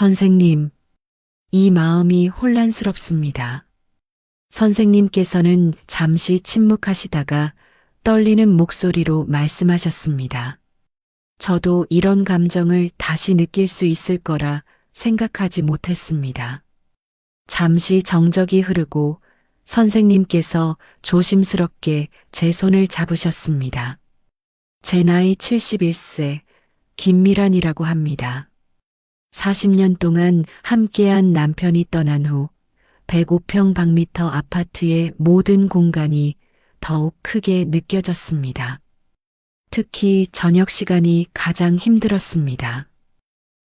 선생님, 이 마음이 혼란스럽습니다. 선생님께서는 잠시 침묵하시다가 떨리는 목소리로 말씀하셨습니다. 저도 이런 감정을 다시 느낄 수 있을 거라 생각하지 못했습니다. 잠시 정적이 흐르고 선생님께서 조심스럽게 제 손을 잡으셨습니다. 제 나이 71세, 김미란이라고 합니다. 40년 동안 함께한 남편이 떠난 후 105평방미터 아파트의 모든 공간이 더욱 크게 느껴졌습니다. 특히 저녁 시간이 가장 힘들었습니다.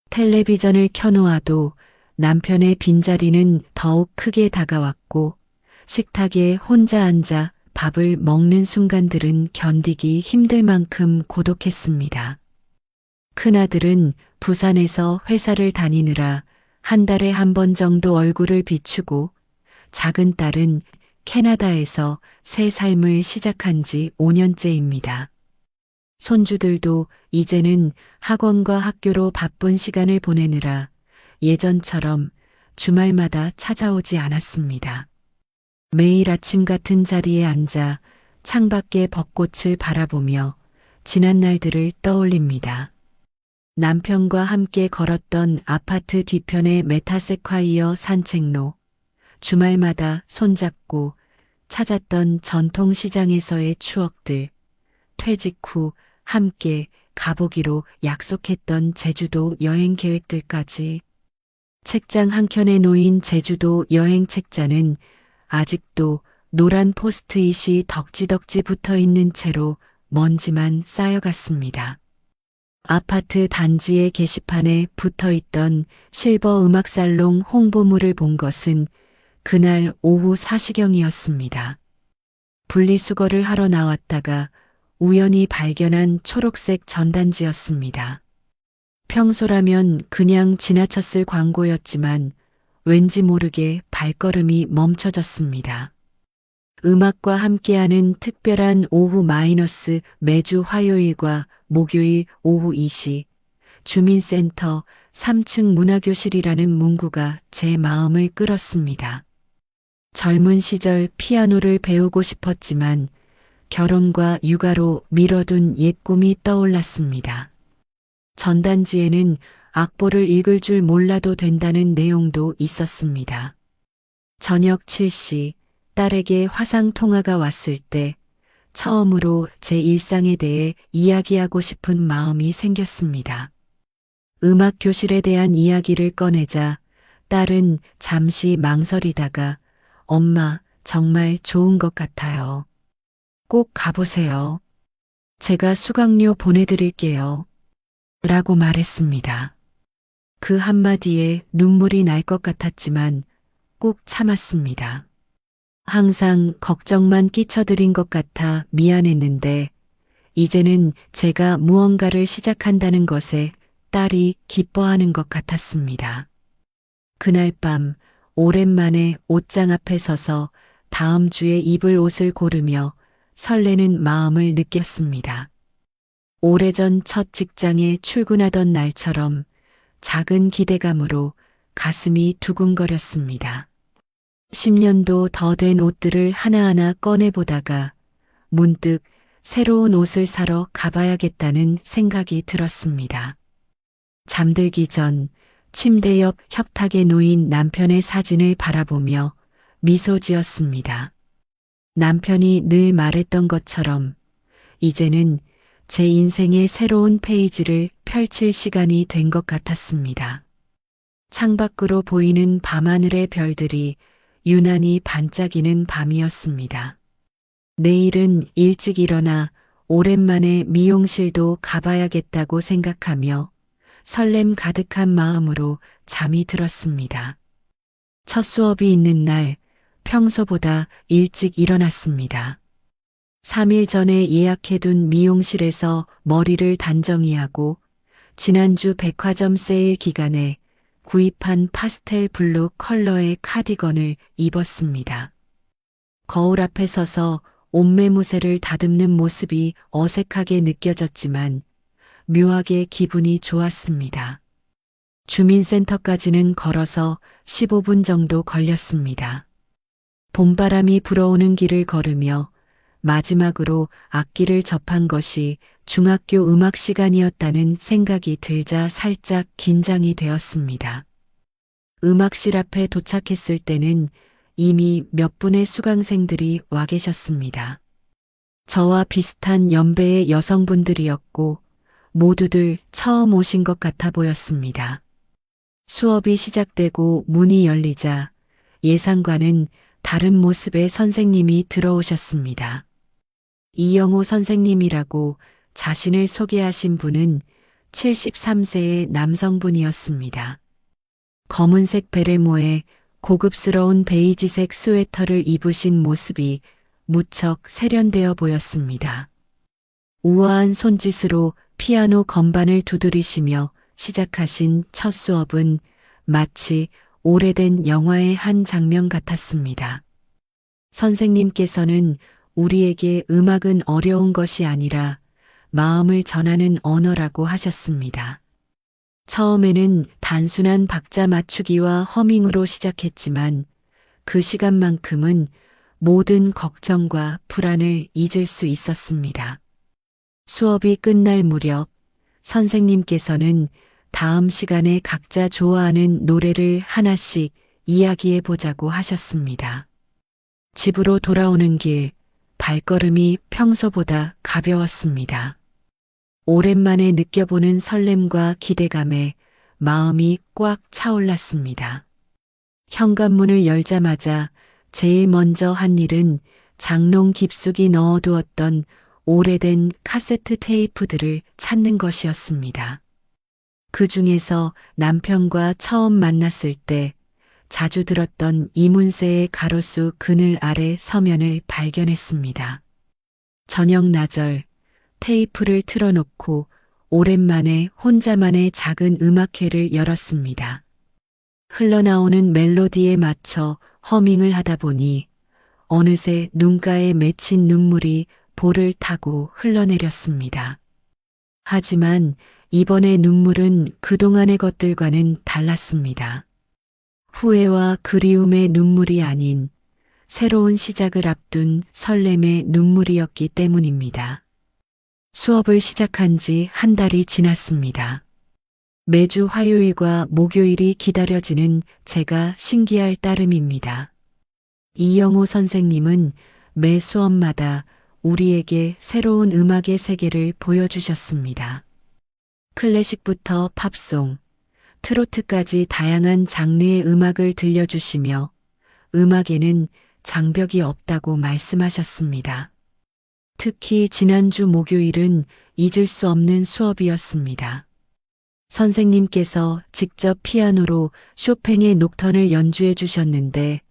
텔레비전을 켜놓아도 남편의 빈자리는 더욱 크게 다가왔고 식탁에 혼자 앉아 밥을 먹는 순간들은 견디기 힘들 만큼 고독했습니다. 큰아들은 부산에서 회사를 다니느라 한 달에 한 번 정도 얼굴을 비추고 작은 딸은 캐나다에서 새 삶을 시작한 지 5년째입니다. 손주들도 이제는 학원과 학교로 바쁜 시간을 보내느라 예전처럼 주말마다 찾아오지 않았습니다. 매일 아침 같은 자리에 앉아 창밖의 벚꽃을 바라보며 지난 날들을 떠올립니다. 남편과 함께 걸었던 아파트 뒤편의 메타세콰이어 산책로, 주말마다 손잡고 찾았던 전통시장에서의 추억들, 퇴직 후 함께 가보기로 약속했던 제주도 여행 계획들까지. 책장 한켠에 놓인 제주도 여행 책자는 아직도 노란 포스트잇이 덕지덕지 붙어 있는 채로 먼지만 쌓여갔습니다. 아파트 단지의 게시판에 붙어 있던 실버 음악살롱 홍보물을 본 것은 그날 오후 4시경이었습니다. 분리수거를 하러 나왔다가 우연히 발견한 초록색 전단지였습니다. 평소라면 그냥 지나쳤을 광고였지만 왠지 모르게 발걸음이 멈춰졌습니다. 음악과 함께하는 특별한 오후 마이너스 매주 화요일과 목요일 오후 2시 주민센터 3층 문화교실이라는 문구가 제 마음을 끌었습니다. 젊은 시절 피아노를 배우고 싶었지만 결혼과 육아로 미뤄둔 옛 꿈이 떠올랐습니다. 전단지에는 악보를 읽을 줄 몰라도 된다는 내용도 있었습니다. 저녁 7시 딸에게 화상 통화가 왔을 때 처음으로 제 일상에 대해 이야기하고 싶은 마음이 생겼습니다. 음악 교실에 대한 이야기를 꺼내자 딸은 잠시 망설이다가 엄마 정말 좋은 것 같아요. 꼭 가보세요. 제가 수강료 보내드릴게요. 라고 말했습니다. 그 한마디에 눈물이 날 것 같았지만 꾹 참았습니다. 항상 걱정만 끼쳐드린 것 같아 미안했는데 이제는 제가 무언가를 시작한다는 것에 딸이 기뻐하는 것 같았습니다. 그날 밤 오랜만에 옷장 앞에 서서 다음 주에 입을 옷을 고르며 설레는 마음을 느꼈습니다. 오래전 첫 직장에 출근하던 날처럼 작은 기대감으로 가슴이 두근거렸습니다. 10년도 더 된 옷들을 하나하나 꺼내보다가 문득 새로운 옷을 사러 가봐야겠다는 생각이 들었습니다. 잠들기 전 침대 옆 협탁에 놓인 남편의 사진을 바라보며 미소 지었습니다. 남편이 늘 말했던 것처럼 이제는 제 인생의 새로운 페이지를 펼칠 시간이 된 것 같았습니다. 창밖으로 보이는 밤하늘의 별들이 유난히 반짝이는 밤이었습니다. 내일은 일찍 일어나 오랜만에 미용실도 가봐야겠다고 생각하며 설렘 가득한 마음으로 잠이 들었습니다. 첫 수업이 있는 날 평소보다 일찍 일어났습니다. 3일 전에 예약해둔 미용실에서 머리를 단정히하고 지난주 백화점 세일 기간에 구입한 파스텔 블루 컬러의 카디건을 입었습니다. 거울 앞에 서서 옷매무새를 다듬는 모습이 어색하게 느껴졌지만 묘하게 기분이 좋았습니다. 주민센터까지는 걸어서 15분 정도 걸렸습니다. 봄바람이 불어오는 길을 걸으며 마지막으로 악기를 접한 것이 중학교 음악 시간이었다는 생각이 들자 살짝 긴장이 되었습니다. 음악실 앞에 도착했을 때는 이미 몇 분의 수강생들이 와 계셨습니다. 저와 비슷한 연배의 여성분들이었고 모두들 처음 오신 것 같아 보였습니다. 수업이 시작되고 문이 열리자 예상과는 다른 모습의 선생님이 들어오셨습니다. 이영호 선생님이라고 자신을 소개하신 분은 73세의 남성분이었습니다. 검은색 베레모에 고급스러운 베이지색 스웨터를 입으신 모습이 무척 세련되어 보였습니다. 우아한 손짓으로 피아노 건반을 두드리시며 시작하신 첫 수업은 마치 오래된 영화의 한 장면 같았습니다. 선생님께서는 우리에게 음악은 어려운 것이 아니라 마음을 전하는 언어라고 하셨습니다. 처음에는 단순한 박자 맞추기와 허밍으로 시작했지만 그 시간만큼은 모든 걱정과 불안을 잊을 수 있었습니다. 수업이 끝날 무렵 선생님께서는 다음 시간에 각자 좋아하는 노래를 하나씩 이야기해 보자고 하셨습니다. 집으로 돌아오는 길, 발걸음이 평소보다 가벼웠습니다. 오랜만에 느껴보는 설렘과 기대감에 마음이 꽉 차올랐습니다. 현관문을 열자마자 제일 먼저 한 일은 장롱 깊숙이 넣어두었던 오래된 카세트 테이프들을 찾는 것이었습니다. 그 중에서 남편과 처음 만났을 때 자주 들었던 이문세의 가로수 그늘 아래 서면을 발견했습니다. 저녁 나절 테이프를 틀어놓고 오랜만에 혼자만의 작은 음악회를 열었습니다. 흘러나오는 멜로디에 맞춰 허밍을 하다 보니 어느새 눈가에 맺힌 눈물이 볼을 타고 흘러내렸습니다. 하지만 이번의 눈물은 그동안의 것들과는 달랐습니다. 후회와 그리움의 눈물이 아닌 새로운 시작을 앞둔 설렘의 눈물이었기 때문입니다. 수업을 시작한 지 한 달이 지났습니다. 매주 화요일과 목요일이 기다려지는 제가 신기할 따름입니다. 이영호 선생님은 매 수업마다 우리에게 새로운 음악의 세계를 보여주셨습니다. 클래식부터 팝송, 트로트까지 다양한 장르의 음악을 들려주시며 음악에는 장벽이 없다고 말씀하셨습니다. 특히 지난주 목요일은 잊을 수 없는 수업이었습니다. 선생님께서 직접 피아노로 쇼팽의 녹턴을 연주해 주셨는데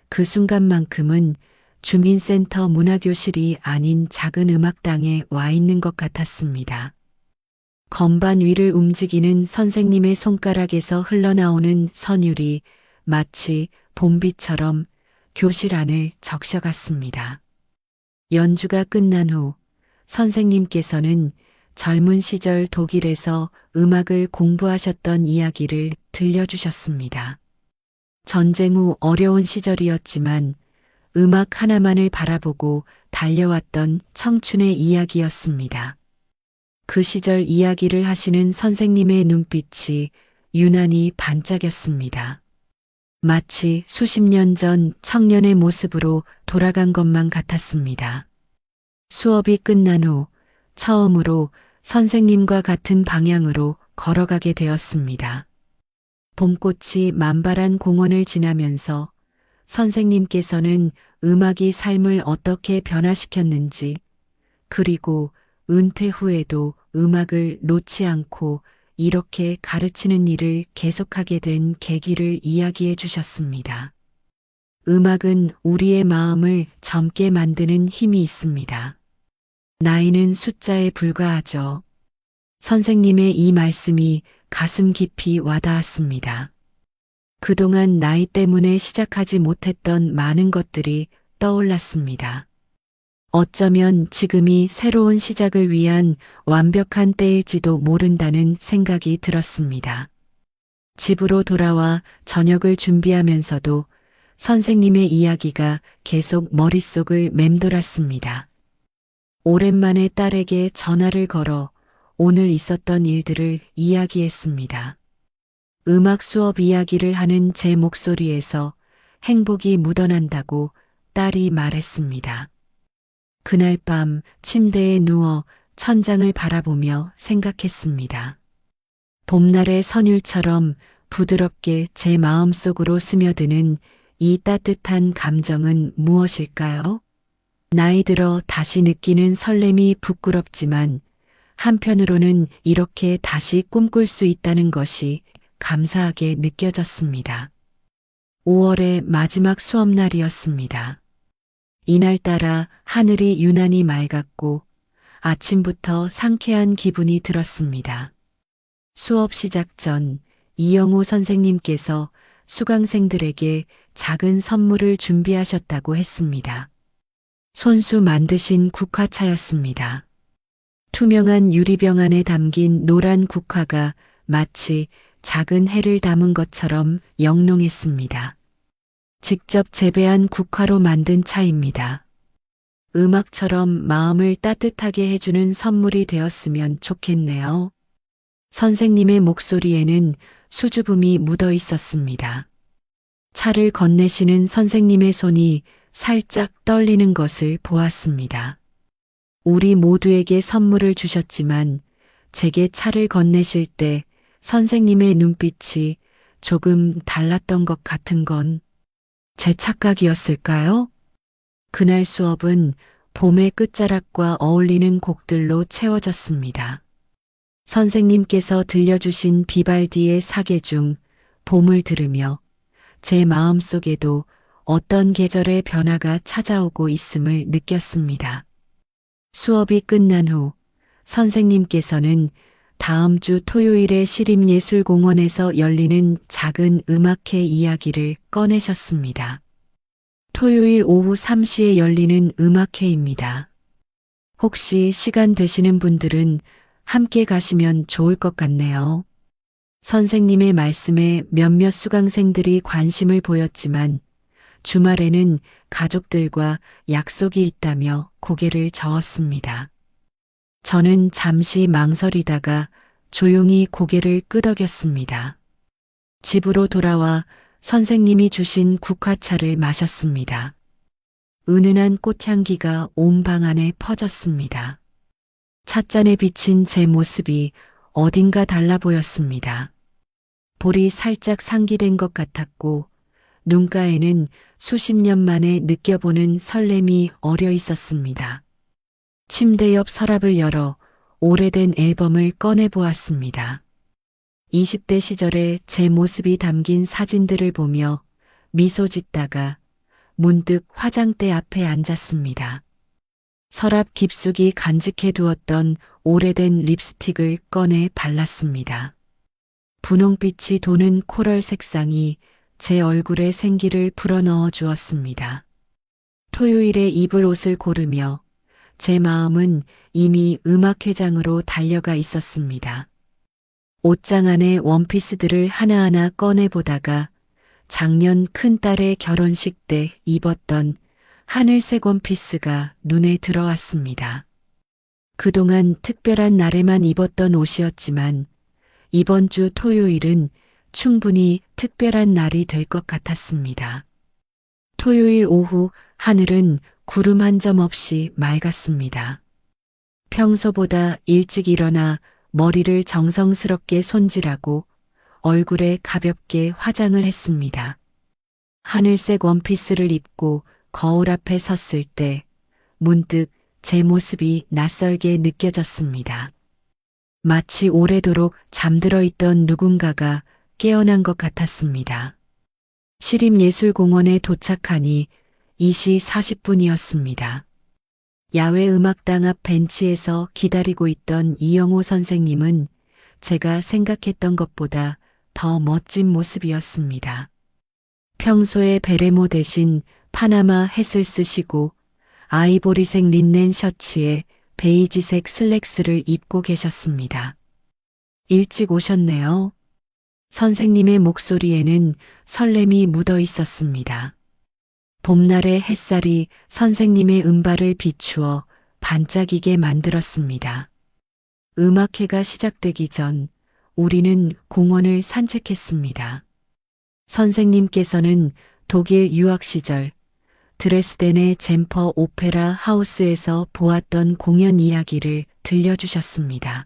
그 순간만큼은 주민센터 문화교실이 아닌 작은 음악당에 와 있는 것 같았습니다. 건반 위를 움직이는 선생님의 손가락에서 흘러나오는 선율이 마치 봄비처럼 교실 안을 적셔갔습니다. 연주가 끝난 후 선생님께서는 젊은 시절 독일에서 음악을 공부하셨던 이야기를 들려주셨습니다. 전쟁 후 어려운 시절이었지만 음악 하나만을 바라보고 달려왔던 청춘의 이야기였습니다. 그 시절 이야기를 하시는 선생님의 눈빛이 유난히 반짝였습니다. 마치 수십 년 전 청년의 모습으로 돌아간 것만 같았습니다. 수업이 끝난 후 처음으로 선생님과 같은 방향으로 걸어가게 되었습니다. 봄꽃이 만발한 공원을 지나면서 선생님께서는 음악이 삶을 어떻게 변화시켰는지, 그리고 은퇴 후에도 음악을 놓지 않고 이렇게 가르치는 일을 계속하게 된 계기를 이야기해 주셨습니다. 음악은 우리의 마음을 젊게 만드는 힘이 있습니다. 나이는 숫자에 불과하죠. 선생님의 이 말씀이 가슴 깊이 와닿았습니다. 그동안 나이 때문에 시작하지 못했던 많은 것들이 떠올랐습니다. 어쩌면 지금이 새로운 시작을 위한 완벽한 때일지도 모른다는 생각이 들었습니다. 집으로 돌아와 저녁을 준비하면서도 선생님의 이야기가 계속 머릿속을 맴돌았습니다. 오랜만에 딸에게 전화를 걸어 오늘 있었던 일들을 이야기했습니다. 음악 수업 이야기를 하는 제 목소리에서 행복이 묻어난다고 딸이 말했습니다. 그날 밤 침대에 누워 천장을 바라보며 생각했습니다. 봄날의 선율처럼 부드럽게 제 마음속으로 스며드는 이 따뜻한 감정은 무엇일까요? 나이 들어 다시 느끼는 설렘이 부끄럽지만 한편으로는 이렇게 다시 꿈꿀 수 있다는 것이 감사하게 느껴졌습니다. 5월의 마지막 수업날이었습니다. 이날따라 하늘이 유난히 맑았고 아침부터 상쾌한 기분이 들었습니다. 수업 시작 전 이영호 선생님께서 수강생들에게 작은 선물을 준비하셨다고 했습니다. 손수 만드신 국화차였습니다. 투명한 유리병 안에 담긴 노란 국화가 마치 작은 해를 담은 것처럼 영롱했습니다. 직접 재배한 국화로 만든 차입니다. 음악처럼 마음을 따뜻하게 해주는 선물이 되었으면 좋겠네요. 선생님의 목소리에는 수줍음이 묻어 있었습니다. 차를 건네시는 선생님의 손이 살짝 떨리는 것을 보았습니다. 우리 모두에게 선물을 주셨지만 제게 차를 건네실 때 선생님의 눈빛이 조금 달랐던 것 같은 건 제 착각이었을까요? 그날 수업은 봄의 끝자락과 어울리는 곡들로 채워졌습니다. 선생님께서 들려주신 비발디의 사계 중 봄을 들으며 제 마음속에도 어떤 계절의 변화가 찾아오고 있음을 느꼈습니다. 수업이 끝난 후 선생님께서는 다음 주 토요일에 시립예술공원에서 열리는 작은 음악회 이야기를 꺼내셨습니다. 토요일 오후 3시에 열리는 음악회입니다. 혹시 시간 되시는 분들은 함께 가시면 좋을 것 같네요. 선생님의 말씀에 몇몇 수강생들이 관심을 보였지만 주말에는 가족들과 약속이 있다며 고개를 저었습니다. 저는 잠시 망설이다가 조용히 고개를 끄덕였습니다. 집으로 돌아와 선생님이 주신 국화차를 마셨습니다. 은은한 꽃향기가 온 방 안에 퍼졌습니다. 찻잔에 비친 제 모습이 어딘가 달라 보였습니다. 볼이 살짝 상기된 것 같았고 눈가에는 수십 년 만에 느껴보는 설렘이 어려 있었습니다. 침대 옆 서랍을 열어 오래된 앨범을 꺼내 보았습니다. 20대 시절의 제 모습이 담긴 사진들을 보며 미소 짓다가 문득 화장대 앞에 앉았습니다. 서랍 깊숙이 간직해 두었던 오래된 립스틱을 꺼내 발랐습니다. 분홍빛이 도는 코럴 색상이 제 얼굴에 생기를 불어넣어 주었습니다. 토요일에 입을 옷을 고르며 제 마음은 이미 음악회장으로 달려가 있었습니다. 옷장 안에 원피스들을 하나하나 꺼내보다가 작년 큰딸의 결혼식 때 입었던 하늘색 원피스가 눈에 들어왔습니다. 그동안 특별한 날에만 입었던 옷이었지만 이번 주 토요일은 충분히 특별한 날이 될 것 같았습니다. 토요일 오후 하늘은 구름 한 점 없이 맑았습니다. 평소보다 일찍 일어나 머리를 정성스럽게 손질하고 얼굴에 가볍게 화장을 했습니다. 하늘색 원피스를 입고 거울 앞에 섰을 때 문득 제 모습이 낯설게 느껴졌습니다. 마치 오래도록 잠들어 있던 누군가가 깨어난 것 같았습니다. 시립예술공원에 도착하니 2시 40분이었습니다. 야외 음악당 앞 벤치에서 기다리고 있던 이영호 선생님은 제가 생각했던 것보다 더 멋진 모습이었습니다. 평소에 베레모 대신 파나마 햇을 쓰시고 아이보리색 린넨 셔츠에 베이지색 슬랙스를 입고 계셨습니다. 일찍 오셨네요. 선생님의 목소리에는 설렘이 묻어 있었습니다. 봄날의 햇살이 선생님의 음발을 비추어 반짝이게 만들었습니다. 음악회가 시작되기 전 우리는 공원을 산책했습니다. 선생님께서는 독일 유학 시절 드레스덴의 젠퍼 오페라 하우스에서 보았던 공연 이야기를 들려주셨습니다.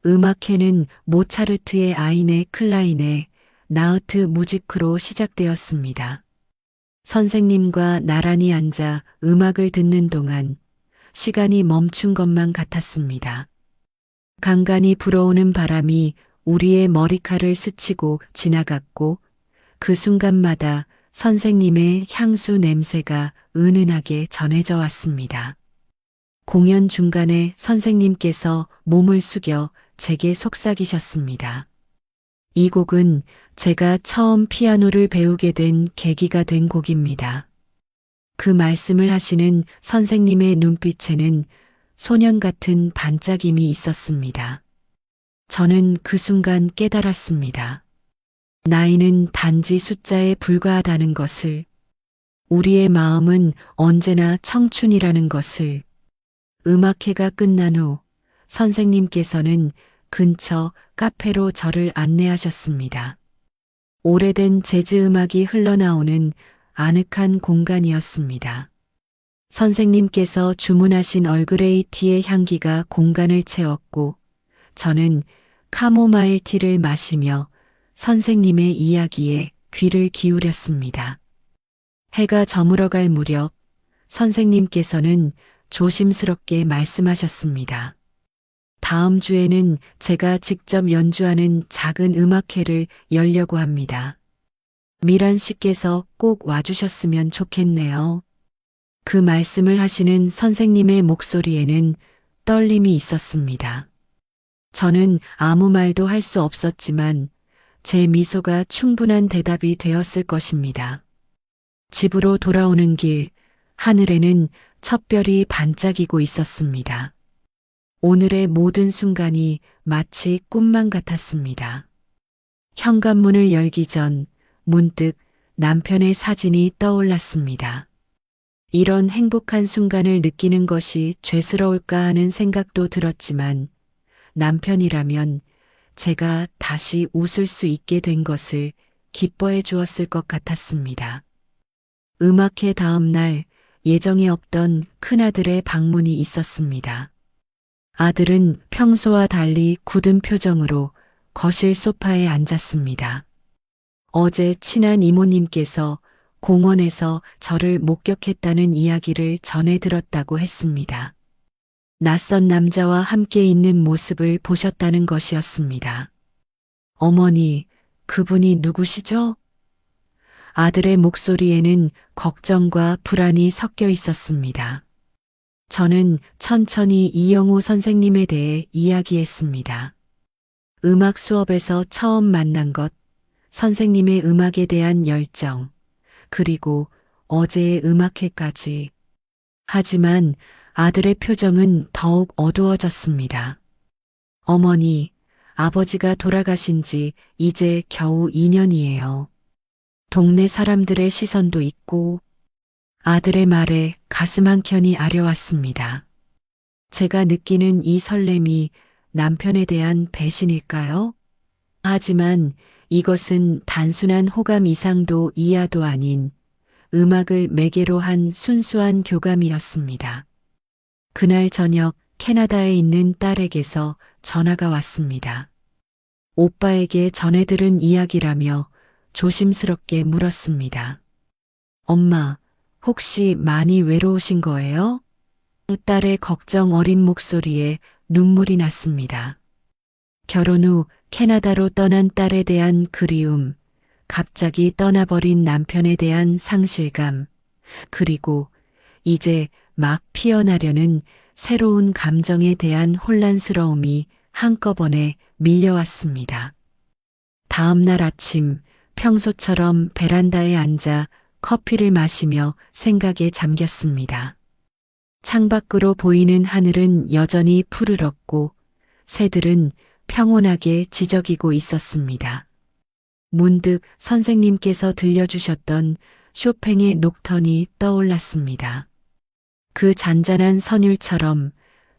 음악회는 모차르트의 아이네 클라인의 나우트 무지크로 시작되었습니다. 선생님과 나란히 앉아 음악을 듣는 동안 시간이 멈춘 것만 같았습니다. 간간히 불어오는 바람이 우리의 머리칼을 스치고 지나갔고 그 순간마다 선생님의 향수 냄새가 은은하게 전해져 왔습니다. 공연 중간에 선생님께서 몸을 숙여 제게 속삭이셨습니다. 이 곡은 제가 처음 피아노를 배우게 된 계기가 된 곡입니다. 그 말씀을 하시는 선생님의 눈빛에는 소년 같은 반짝임이 있었습니다. 저는 그 순간 깨달았습니다. 나이는 단지 숫자에 불과하다는 것을, 우리의 마음은 언제나 청춘이라는 것을. 음악회가 끝난 후 선생님께서는 근처 카페로 저를 안내하셨습니다. 오래된 재즈 음악이 흘러나오는 아늑한 공간이었습니다. 선생님께서 주문하신 얼그레이 티의 향기가 공간을 채웠고 저는 카모마일 티를 마시며 선생님의 이야기에 귀를 기울였습니다. 해가 저물어갈 무렵 선생님께서는 조심스럽게 말씀하셨습니다. 다음 주에는 제가 직접 연주하는 작은 음악회를 열려고 합니다. 미란 씨께서 꼭 와주셨으면 좋겠네요. 그 말씀을 하시는 선생님의 목소리에는 떨림이 있었습니다. 저는 아무 말도 할 수 없었지만 제 미소가 충분한 대답이 되었을 것입니다. 집으로 돌아오는 길, 하늘에는 첫 별이 반짝이고 있었습니다. 오늘의 모든 순간이 마치 꿈만 같았습니다. 현관문을 열기 전 문득 남편의 사진이 떠올랐습니다. 이런 행복한 순간을 느끼는 것이 죄스러울까 하는 생각도 들었지만 남편이라면 제가 다시 웃을 수 있게 된 것을 기뻐해 주었을 것 같았습니다. 음악회 다음 날 예정이 없던 큰아들의 방문이 있었습니다. 아들은 평소와 달리 굳은 표정으로 거실 소파에 앉았습니다. 어제 친한 이모님께서 공원에서 저를 목격했다는 이야기를 전해 들었다고 했습니다. 낯선 남자와 함께 있는 모습을 보셨다는 것이었습니다. 어머니, 그분이 누구시죠? 아들의 목소리에는 걱정과 불안이 섞여 있었습니다. 저는 천천히 이영호 선생님에 대해 이야기했습니다. 음악 수업에서 처음 만난 것, 선생님의 음악에 대한 열정, 그리고 어제의 음악회까지. 하지만 아들의 표정은 더욱 어두워졌습니다. 어머니, 아버지가 돌아가신 지 이제 겨우 2년이에요. 동네 사람들의 시선도 있고, 아들의 말에 가슴 한켠이 아려왔습니다. 제가 느끼는 이 설렘이 남편에 대한 배신일까요? 하지만 이것은 단순한 호감 이상도 이하도 아닌 음악을 매개로 한 순수한 교감이었습니다. 그날 저녁 캐나다에 있는 딸에게서 전화가 왔습니다. 오빠에게 전해 들은 이야기라며 조심스럽게 물었습니다. 엄마, 혹시 많이 외로우신 거예요? 딸의 걱정 어린 목소리에 눈물이 났습니다. 결혼 후 캐나다로 떠난 딸에 대한 그리움, 갑자기 떠나버린 남편에 대한 상실감, 그리고 이제 막 피어나려는 새로운 감정에 대한 혼란스러움이 한꺼번에 밀려왔습니다. 다음 날 아침 평소처럼 베란다에 앉아 커피를 마시며 생각에 잠겼습니다. 창밖으로 보이는 하늘은 여전히 푸르렀고 새들은 평온하게 지저귀고 있었습니다. 문득 선생님께서 들려주셨던 쇼팽의 녹턴이 떠올랐습니다. 그 잔잔한 선율처럼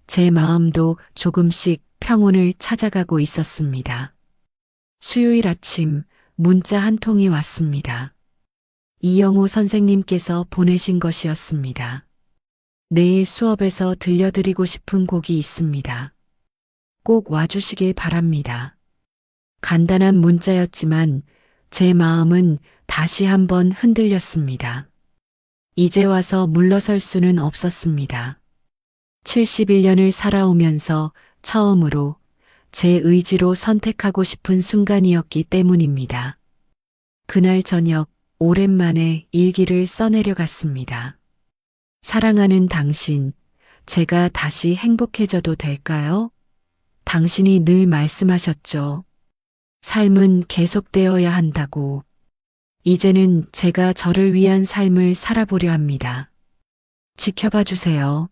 제 마음도 조금씩 평온을 찾아가고 있었습니다. 수요일 아침 문자 한 통이 왔습니다. 이영호 선생님께서 보내신 것이었습니다. 내일 수업에서 들려드리고 싶은 곡이 있습니다. 꼭 와주시길 바랍니다. 간단한 문자였지만 제 마음은 다시 한번 흔들렸습니다. 이제 와서 물러설 수는 없었습니다. 71년을 살아오면서 처음으로 제 의지로 선택하고 싶은 순간이었기 때문입니다. 그날 저녁 오랜만에 일기를 써내려갔습니다. 사랑하는 당신, 제가 다시 행복해져도 될까요? 당신이 늘 말씀하셨죠. 삶은 계속되어야 한다고. 이제는 제가 저를 위한 삶을 살아보려 합니다. 지켜봐 주세요.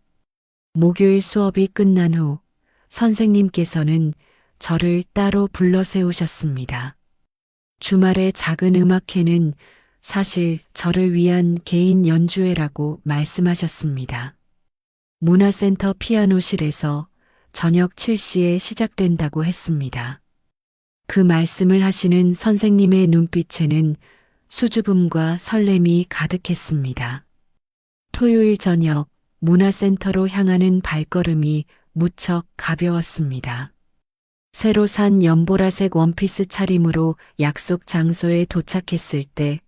목요일 수업이 끝난 후 선생님께서는 저를 따로 불러 세우셨습니다. 주말의 작은 음악회는 사실 저를 위한 개인 연주회라고 말씀하셨습니다. 문화센터 피아노실에서 저녁 7시에 시작된다고 했습니다. 그 말씀을 하시는 선생님의 눈빛에는 수줍음과 설렘이 가득했습니다. 토요일 저녁 문화센터로 향하는 발걸음이 무척 가벼웠습니다. 새로 산 연보라색 원피스 차림으로 약속 장소에 도착했을 때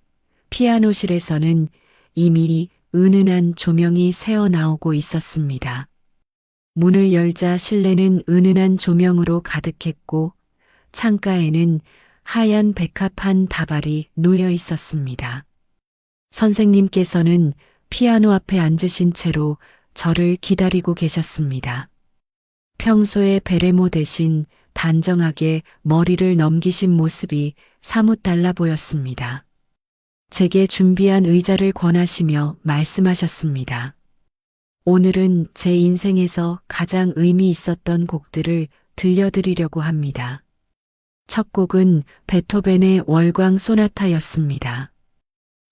피아노실에서는 이미 은은한 조명이 새어 나오고 있었습니다. 문을 열자 실내는 은은한 조명으로 가득했고 창가에는 하얀 백합한 다발이 놓여 있었습니다. 선생님께서는 피아노 앞에 앉으신 채로 저를 기다리고 계셨습니다. 평소에 베레모 대신 단정하게 머리를 넘기신 모습이 사뭇 달라 보였습니다. 제게 준비한 의자를 권하시며 말씀하셨습니다. 오늘은 제 인생에서 가장 의미 있었던 곡들을 들려드리려고 합니다. 첫 곡은 베토벤의 월광 소나타였습니다.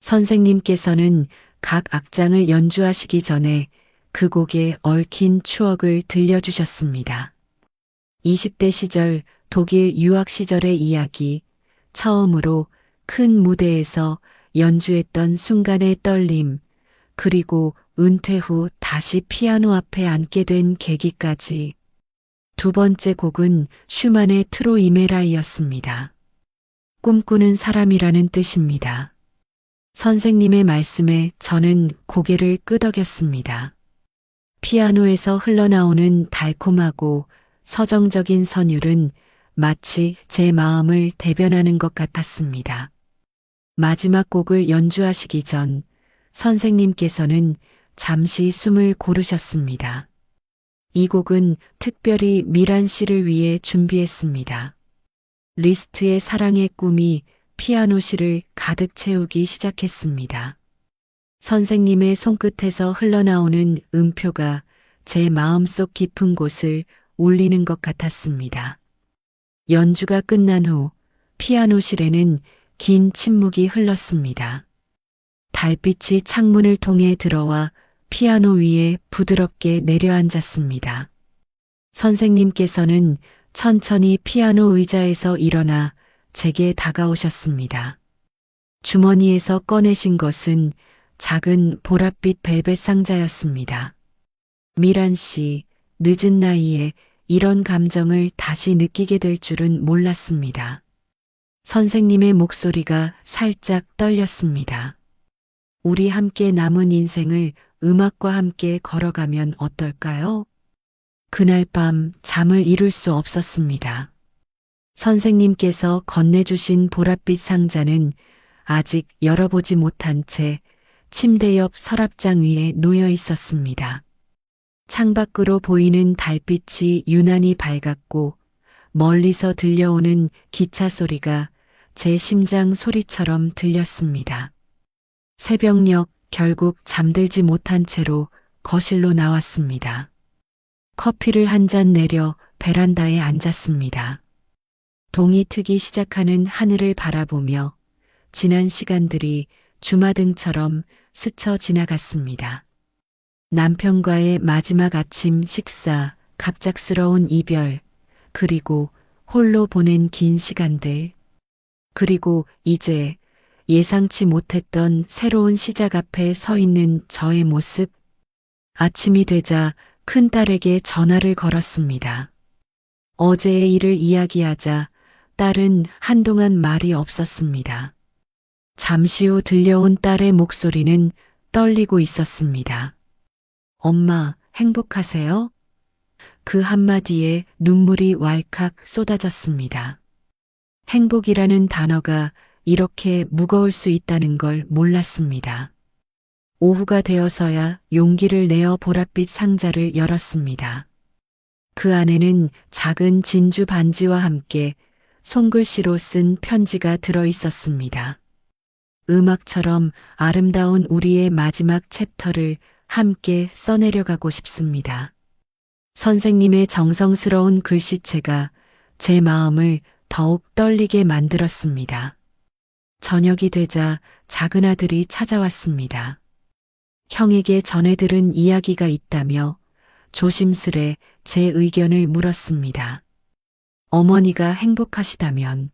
선생님께서는 각 악장을 연주하시기 전에 그 곡에 얽힌 추억을 들려주셨습니다. 20대 시절 독일 유학 시절의 이야기, 처음으로 큰 무대에서 연주했던 순간의 떨림, 그리고 은퇴 후 다시 피아노 앞에 앉게 된 계기까지. 두 번째 곡은 슈만의 트로이메라이였습니다. 꿈꾸는 사람이라는 뜻입니다. 선생님의 말씀에 저는 고개를 끄덕였습니다. 피아노에서 흘러나오는 달콤하고 서정적인 선율은 마치 제 마음을 대변하는 것 같았습니다. 마지막 곡을 연주하시기 전 선생님께서는 잠시 숨을 고르셨습니다. 이 곡은 특별히 미란 씨를 위해 준비했습니다. 리스트의 사랑의 꿈이 피아노실을 가득 채우기 시작했습니다. 선생님의 손끝에서 흘러나오는 음표가 제 마음속 깊은 곳을 울리는 것 같았습니다. 연주가 끝난 후 피아노실에는 긴 침묵이 흘렀습니다. 달빛이 창문을 통해 들어와 피아노 위에 부드럽게 내려앉았습니다. 선생님께서는 천천히 피아노 의자에서 일어나 제게 다가오셨습니다. 주머니에서 꺼내신 것은 작은 보랏빛 벨벳 상자였습니다. 미란 씨, 늦은 나이에 이런 감정을 다시 느끼게 될 줄은 몰랐습니다. 선생님의 목소리가 살짝 떨렸습니다. 우리 함께 남은 인생을 음악과 함께 걸어가면 어떨까요? 그날 밤 잠을 이룰 수 없었습니다. 선생님께서 건네주신 보랏빛 상자는 아직 열어보지 못한 채 침대 옆 서랍장 위에 놓여 있었습니다. 창밖으로 보이는 달빛이 유난히 밝았고 멀리서 들려오는 기차 소리가 제 심장 소리처럼 들렸습니다. 새벽녘 결국 잠들지 못한 채로 거실로 나왔습니다. 커피를 한 잔 내려 베란다에 앉았습니다. 동이 트기 시작하는 하늘을 바라보며 지난 시간들이 주마등처럼 스쳐 지나갔습니다. 남편과의 마지막 아침 식사, 갑작스러운 이별, 그리고 홀로 보낸 긴 시간들. 그리고 이제 예상치 못했던 새로운 시작 앞에 서 있는 저의 모습. 아침이 되자 큰딸에게 전화를 걸었습니다. 어제의 일을 이야기하자 딸은 한동안 말이 없었습니다. 잠시 후 들려온 딸의 목소리는 떨리고 있었습니다. 엄마, 행복하세요? 그 한마디에 눈물이 왈칵 쏟아졌습니다. 행복이라는 단어가 이렇게 무거울 수 있다는 걸 몰랐습니다. 오후가 되어서야 용기를 내어 보랏빛 상자를 열었습니다. 그 안에는 작은 진주 반지와 함께 손글씨로 쓴 편지가 들어 있었습니다. 음악처럼 아름다운 우리의 마지막 챕터를 함께 써내려가고 싶습니다. 선생님의 정성스러운 글씨체가 제 마음을 더욱 떨리게 만들었습니다. 저녁이 되자 작은 아들이 찾아왔습니다. 형에게 전해 들은 이야기가 있다며 조심스레 제 의견을 물었습니다. 어머니가 행복하시다면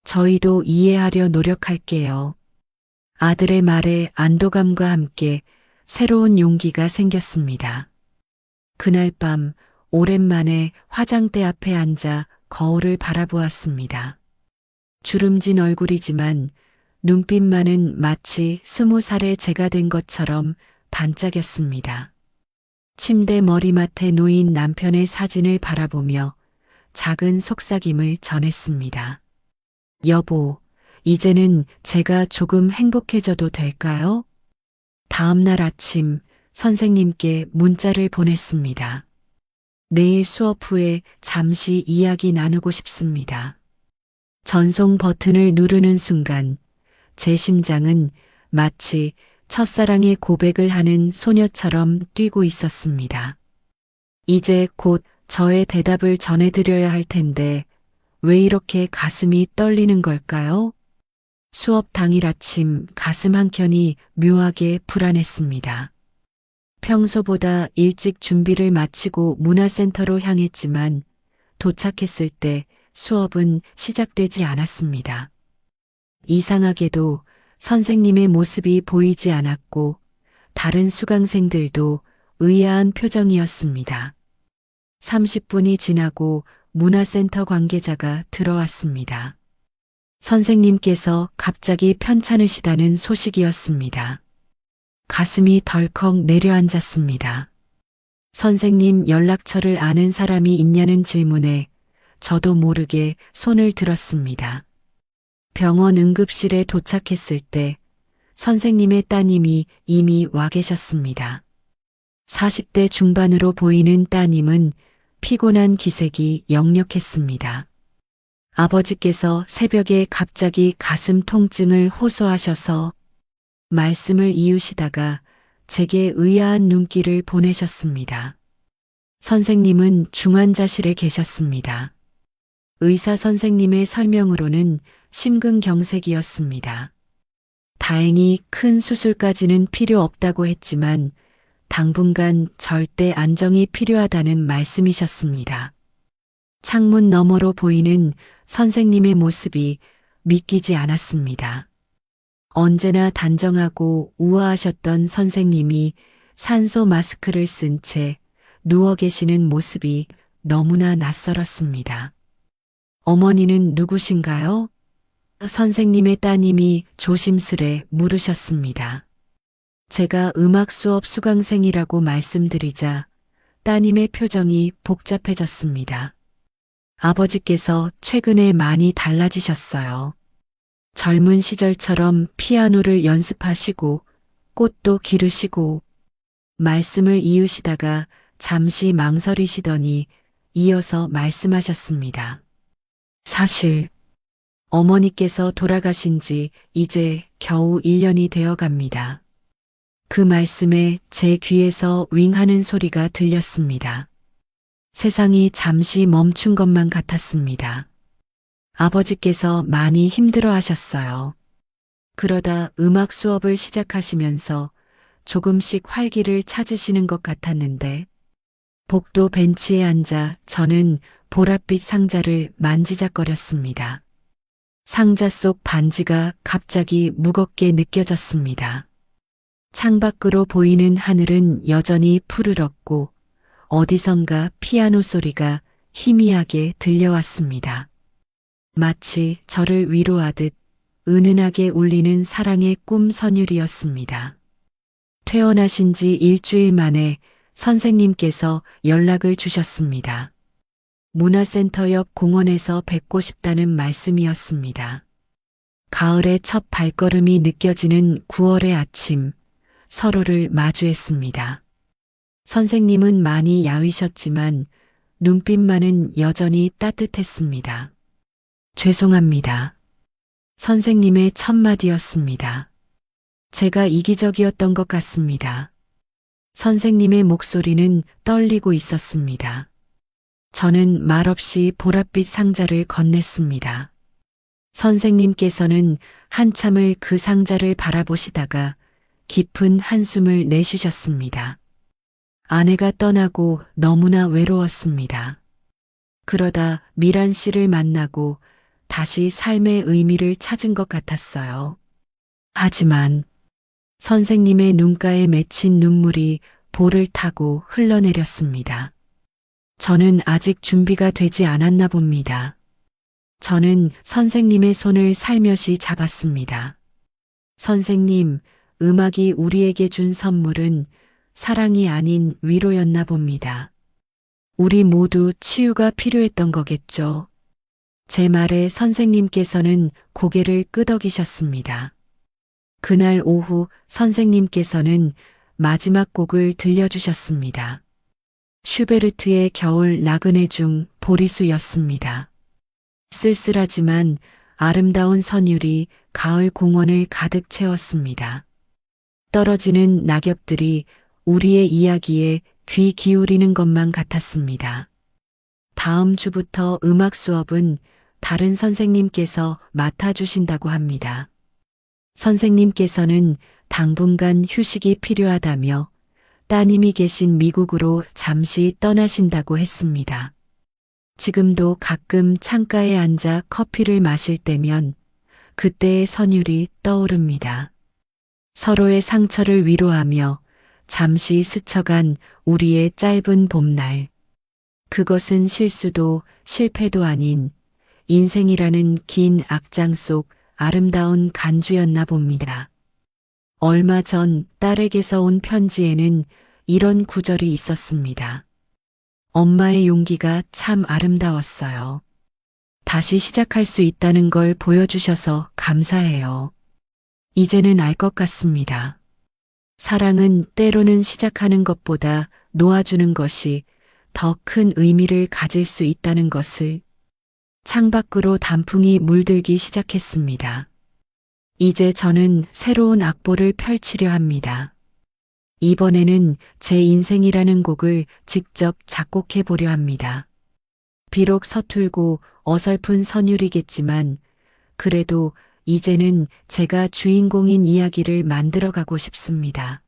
저희도 이해하려 노력할게요. 아들의 말에 안도감과 함께 새로운 용기가 생겼습니다. 그날 밤 오랜만에 화장대 앞에 앉아 거울을 바라보았습니다. 주름진 얼굴이지만 눈빛만은 마치 20살의 제가 된 것처럼 반짝였습니다. 침대 머리맡에 놓인 남편의 사진을 바라보며 작은 속삭임을 전했습니다. 여보, 이제는 제가 조금 행복해져도 될까요? 다음 날 아침 선생님께 문자를 보냈습니다. 내일 수업 후에 잠시 이야기 나누고 싶습니다. 전송 버튼을 누르는 순간 제 심장은 마치 첫사랑의 고백을 하는 소녀처럼 뛰고 있었습니다. 이제 곧 저의 대답을 전해드려야 할 텐데 왜 이렇게 가슴이 떨리는 걸까요? 수업 당일 아침 가슴 한켠이 묘하게 불안했습니다. 평소보다 일찍 준비를 마치고 문화센터로 향했지만 도착했을 때 수업은 시작되지 않았습니다. 이상하게도 선생님의 모습이 보이지 않았고 다른 수강생들도 의아한 표정이었습니다. 30분이 지나고 문화센터 관계자가 들어왔습니다. 선생님께서 갑자기 편찮으시다는 소식이었습니다. 가슴이 덜컥 내려앉았습니다. 선생님 연락처를 아는 사람이 있냐는 질문에 저도 모르게 손을 들었습니다. 병원 응급실에 도착했을 때 선생님의 따님이 이미 와 계셨습니다. 40대 중반으로 보이는 따님은 피곤한 기색이 역력했습니다. 아버지께서 새벽에 갑자기 가슴 통증을 호소하셔서 말씀을 이으시다가 제게 의아한 눈길을 보내셨습니다. 선생님은 중환자실에 계셨습니다. 의사 선생님의 설명으로는 심근경색이었습니다. 다행히 큰 수술까지는 필요 없다고 했지만 당분간 절대 안정이 필요하다는 말씀이셨습니다. 창문 너머로 보이는 선생님의 모습이 믿기지 않았습니다. 언제나 단정하고 우아하셨던 선생님이 산소 마스크를 쓴 채 누워 계시는 모습이 너무나 낯설었습니다. 어머니는 누구신가요? 선생님의 따님이 조심스레 물으셨습니다. 제가 음악 수업 수강생이라고 말씀드리자 따님의 표정이 복잡해졌습니다. 아버지께서 최근에 많이 달라지셨어요. 젊은 시절처럼 피아노를 연습하시고 꽃도 기르시고 말씀을 이으시다가 잠시 망설이시더니 이어서 말씀하셨습니다. 사실 어머니께서 돌아가신 지 이제 겨우 1년이 되어 갑니다. 그 말씀에 제 귀에서 윙 하는 소리가 들렸습니다. 세상이 잠시 멈춘 것만 같았습니다. 아버지께서 많이 힘들어 하셨어요. 그러다 음악 수업을 시작하시면서 조금씩 활기를 찾으시는 것 같았는데, 복도 벤치에 앉아 저는 보랏빛 상자를 만지작거렸습니다. 상자 속 반지가 갑자기 무겁게 느껴졌습니다. 창밖으로 보이는 하늘은 여전히 푸르렀고 어디선가 피아노 소리가 희미하게 들려왔습니다. 마치 저를 위로하듯 은은하게 울리는 사랑의 꿈 선율이었습니다. 퇴원하신 지 일주일 만에 선생님께서 연락을 주셨습니다. 문화센터 옆 공원에서 뵙고 싶다는 말씀이었습니다. 가을의 첫 발걸음이 느껴지는 9월의 아침, 서로를 마주했습니다. 선생님은 많이 야위셨지만 눈빛만은 여전히 따뜻했습니다. 죄송합니다. 선생님의 첫마디였습니다. 제가 이기적이었던 것 같습니다. 선생님의 목소리는 떨리고 있었습니다. 저는 말없이 보랏빛 상자를 건넸습니다. 선생님께서는 한참을 그 상자를 바라보시다가 깊은 한숨을 내쉬셨습니다. 아내가 떠나고 너무나 외로웠습니다. 그러다 미란 씨를 만나고 다시 삶의 의미를 찾은 것 같았어요. 하지만 선생님의 눈가에 맺힌 눈물이 볼을 타고 흘러내렸습니다. 저는 아직 준비가 되지 않았나 봅니다. 저는 선생님의 손을 살며시 잡았습니다. 선생님, 음악이 우리에게 준 선물은 사랑이 아닌 위로였나 봅니다. 우리 모두 치유가 필요했던 거겠죠. 제 말에 선생님께서는 고개를 끄덕이셨습니다. 그날 오후 선생님께서는 마지막 곡을 들려주셨습니다. 슈베르트의 겨울 나그네 중 보리수였습니다. 쓸쓸하지만 아름다운 선율이 가을 공원을 가득 채웠습니다. 떨어지는 낙엽들이 우리의 이야기에 귀 기울이는 것만 같았습니다. 다음 주부터 음악 수업은 다른 선생님께서 맡아주신다고 합니다. 선생님께서는 당분간 휴식이 필요하다며 따님이 계신 미국으로 잠시 떠나신다고 했습니다. 지금도 가끔 창가에 앉아 커피를 마실 때면 그때의 선율이 떠오릅니다. 서로의 상처를 위로하며 잠시 스쳐간 우리의 짧은 봄날. 그것은 실수도 실패도 아닌 인생이라는 긴 악장 속 아름다운 간주였나 봅니다. 얼마 전 딸에게서 온 편지에는 이런 구절이 있었습니다. 엄마의 용기가 참 아름다웠어요. 다시 시작할 수 있다는 걸 보여주셔서 감사해요. 이제는 알 것 같습니다. 사랑은 때로는 시작하는 것보다 놓아주는 것이 더 큰 의미를 가질 수 있다는 것을. 창밖으로 단풍이 물들기 시작했습니다. 이제 저는 새로운 악보를 펼치려 합니다. 이번에는 제 인생이라는 곡을 직접 작곡해 보려 합니다. 비록 서툴고 어설픈 선율이겠지만 그래도 이제는 제가 주인공인 이야기를 만들어가고 싶습니다.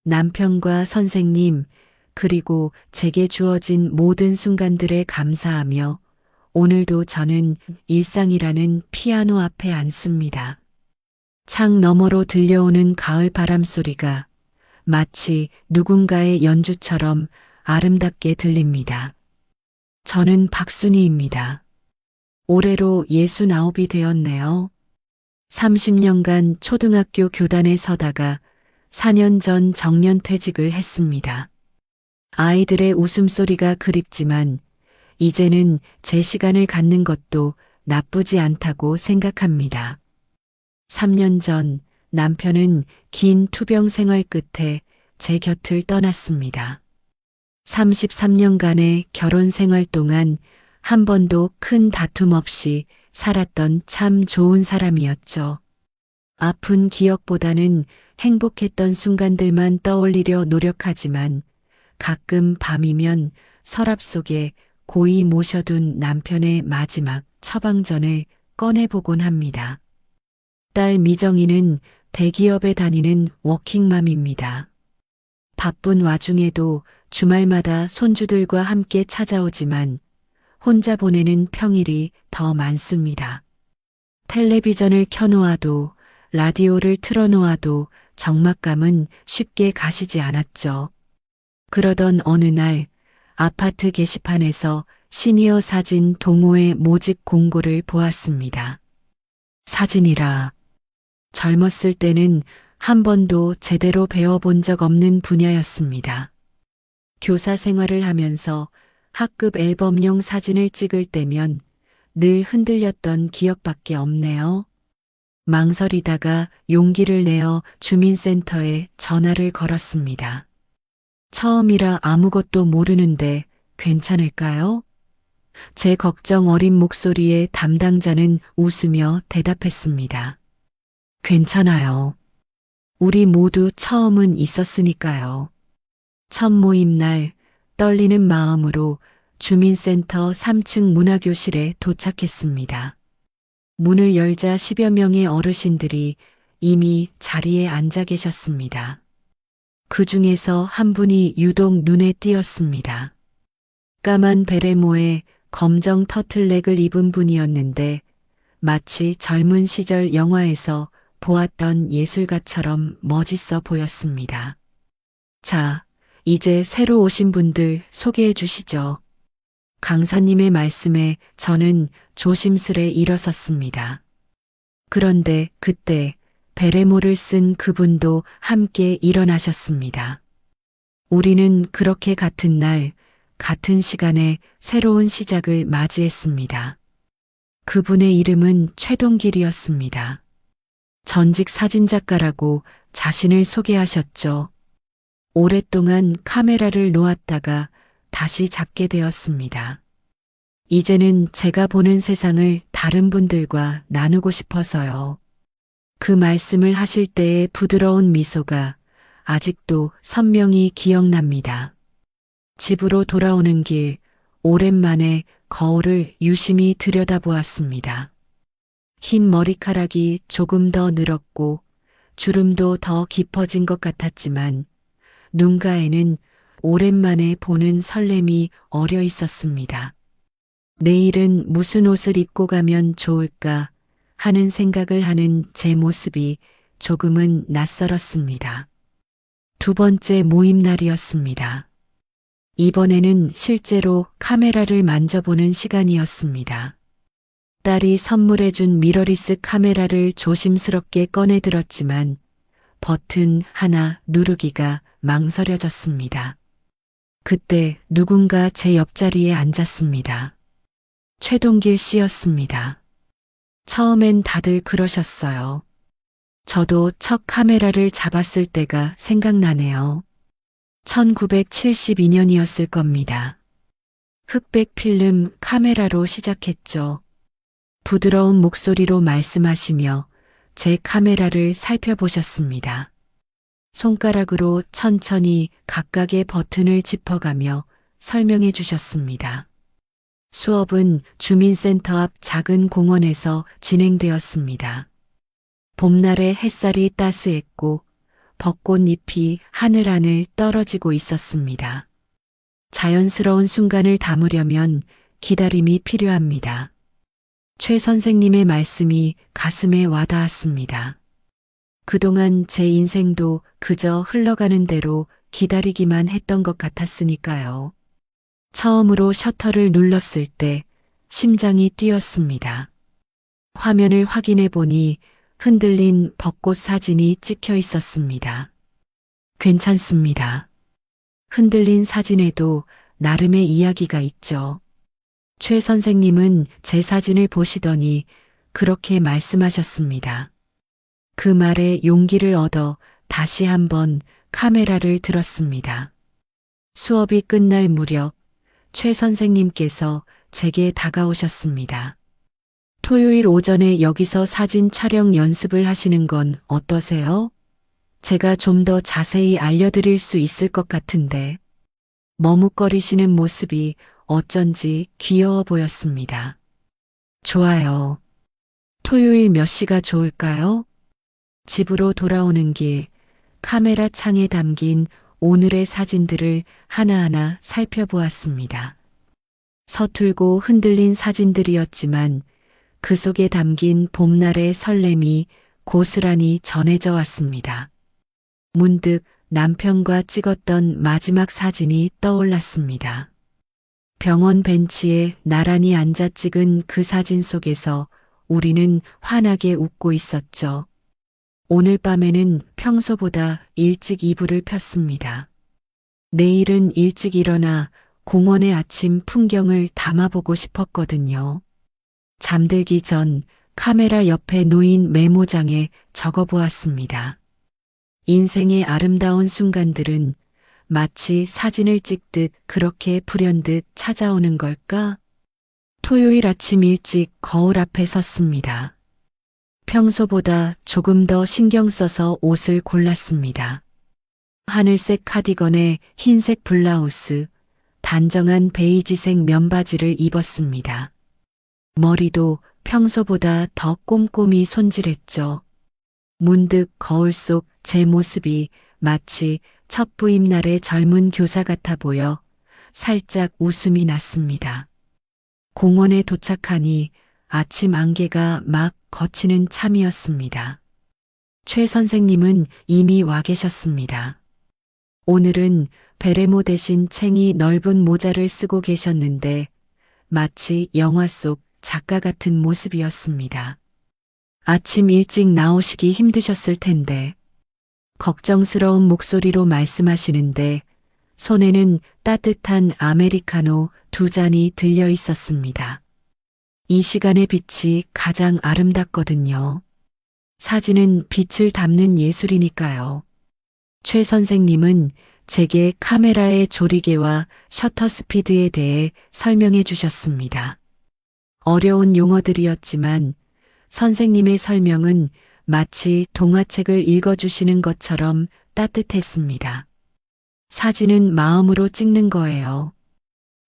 남편과 선생님, 그리고 제게 주어진 모든 순간들에 감사하며 오늘도 저는 일상이라는 피아노 앞에 앉습니다. 창 너머로 들려오는 가을 바람 소리가 마치 누군가의 연주처럼 아름답게 들립니다. 저는 박순희입니다. 올해로 69이 되었네요. 30년간 초등학교 교단에 서다가 4년 전 정년퇴직을 했습니다. 아이들의 웃음소리가 그립지만 이제는 제 시간을 갖는 것도 나쁘지 않다고 생각합니다. 3년 전 남편은 긴 투병 생활 끝에 제 곁을 떠났습니다. 33년간의 결혼 생활 동안 한 번도 큰 다툼 없이 살았던 참 좋은 사람이었죠. 아픈 기억보다는 행복했던 순간들만 떠올리려 노력하지만 가끔 밤이면 서랍 속에 고이 모셔둔 남편의 마지막 처방전을 꺼내보곤 합니다. 딸 미정이는 대기업에 다니는 워킹맘입니다. 바쁜 와중에도 주말마다 손주들과 함께 찾아오지만 혼자 보내는 평일이 더 많습니다. 텔레비전을 켜놓아도 라디오를 틀어놓아도 적막감은 쉽게 가시지 않았죠. 그러던 어느 날 아파트 게시판에서 시니어 사진 동호회 모집 공고를 보았습니다. 사진이라. 젊었을 때는 한 번도 제대로 배워본 적 없는 분야였습니다. 교사 생활을 하면서 학급 앨범용 사진을 찍을 때면 늘 흔들렸던 기억밖에 없네요. 망설이다가 용기를 내어 주민센터에 전화를 걸었습니다. 처음이라 아무것도 모르는데 괜찮을까요? 제 걱정 어린 목소리에 담당자는 웃으며 대답했습니다. 괜찮아요. 우리 모두 처음은 있었으니까요. 첫 모임 날 떨리는 마음으로 주민센터 3층 문화교실에 도착했습니다. 문을 열자 10여 명의 어르신들이 이미 자리에 앉아 계셨습니다. 그 중에서 한 분이 유독 눈에 띄었습니다. 까만 베레모에 검정 터틀넥을 입은 분이었는데 마치 젊은 시절 영화에서 보았던 예술가처럼 멋있어 보였습니다. 자, 이제 새로 오신 분들 소개해 주시죠. 강사님의 말씀에 저는 조심스레 일어섰습니다. 그런데 그때 베레모를 쓴 그분도 함께 일어나셨습니다. 우리는 그렇게 같은 날, 같은 시간에 새로운 시작을 맞이했습니다. 그분의 이름은 최동길이었습니다. 전직 사진작가라고 자신을 소개하셨죠. 오랫동안 카메라를 놓았다가 다시 잡게 되었습니다. 이제는 제가 보는 세상을 다른 분들과 나누고 싶어서요. 그 말씀을 하실 때의 부드러운 미소가 아직도 선명히 기억납니다. 집으로 돌아오는 길, 오랜만에 거울을 유심히 들여다보았습니다. 흰 머리카락이 조금 더 늘었고 주름도 더 깊어진 것 같았지만 눈가에는 오랜만에 보는 설렘이 어려 있었습니다. 내일은 무슨 옷을 입고 가면 좋을까 하는 생각을 하는 제 모습이 조금은 낯설었습니다. 두 번째 모임 날이었습니다. 이번에는 실제로 카메라를 만져보는 시간이었습니다. 딸이 선물해준 미러리스 카메라를 조심스럽게 꺼내 들었지만 버튼 하나 누르기가 망설여졌습니다. 그때 누군가 제 옆자리에 앉았습니다. 최동길 씨였습니다. 처음엔 다들 그러셨어요. 저도 첫 카메라를 잡았을 때가 생각나네요. 1972년이었을 겁니다. 흑백 필름 카메라로 시작했죠. 부드러운 목소리로 말씀하시며 제 카메라를 살펴보셨습니다. 손가락으로 천천히 각각의 버튼을 짚어가며 설명해 주셨습니다. 수업은 주민센터 앞 작은 공원에서 진행되었습니다. 봄날의 햇살이 따스했고 벚꽃잎이 하늘하늘 떨어지고 있었습니다. 자연스러운 순간을 담으려면 기다림이 필요합니다. 최 선생님의 말씀이 가슴에 와닿았습니다. 그동안 제 인생도 그저 흘러가는 대로 기다리기만 했던 것 같았으니까요. 처음으로 셔터를 눌렀을 때 심장이 뛰었습니다. 화면을 확인해 보니 흔들린 벚꽃 사진이 찍혀 있었습니다. 괜찮습니다. 흔들린 사진에도 나름의 이야기가 있죠. 최 선생님은 제 사진을 보시더니 그렇게 말씀하셨습니다. 그 말에 용기를 얻어 다시 한번 카메라를 들었습니다. 수업이 끝날 무렵 최 선생님께서 제게 다가오셨습니다. 토요일 오전에 여기서 사진 촬영 연습을 하시는 건 어떠세요? 제가 좀 더 자세히 알려드릴 수 있을 것 같은데. 머뭇거리시는 모습이 어쩐지 귀여워 보였습니다. 좋아요. 토요일 몇 시가 좋을까요? 집으로 돌아오는 길, 카메라 창에 담긴 오늘의 사진들을 하나하나 살펴보았습니다. 서툴고 흔들린 사진들이었지만 그 속에 담긴 봄날의 설렘이 고스란히 전해져 왔습니다. 문득 남편과 찍었던 마지막 사진이 떠올랐습니다. 병원 벤치에 나란히 앉아 찍은 그 사진 속에서 우리는 환하게 웃고 있었죠. 오늘 밤에는 평소보다 일찍 이불을 폈습니다. 내일은 일찍 일어나 공원의 아침 풍경을 담아보고 싶었거든요. 잠들기 전 카메라 옆에 놓인 메모장에 적어보았습니다. 인생의 아름다운 순간들은 마치 사진을 찍듯 그렇게 불현듯 찾아오는 걸까? 토요일 아침 일찍 거울 앞에 섰습니다. 평소보다 조금 더 신경 써서 옷을 골랐습니다. 하늘색 카디건에 흰색 블라우스, 단정한 베이지색 면바지를 입었습니다. 머리도 평소보다 더 꼼꼼히 손질했죠. 문득 거울 속 제 모습이 마치 첫 부임 날의 젊은 교사 같아 보여 살짝 웃음이 났습니다. 공원에 도착하니 아침 안개가 막 걷히는 참이었습니다. 최 선생님은 이미 와 계셨습니다. 오늘은 베레모 대신 챙이 넓은 모자를 쓰고 계셨는데 마치 영화 속 작가 같은 모습이었습니다. 아침 일찍 나오시기 힘드셨을 텐데 걱정스러운 목소리로 말씀하시는데 손에는 따뜻한 아메리카노 2잔이 들려 있었습니다. 이 시간의 빛이 가장 아름답거든요. 사진은 빛을 담는 예술이니까요. 최 선생님은 제게 카메라의 조리개와 셔터 스피드에 대해 설명해 주셨습니다. 어려운 용어들이었지만 선생님의 설명은 마치 동화책을 읽어주시는 것처럼 따뜻했습니다. 사진은 마음으로 찍는 거예요.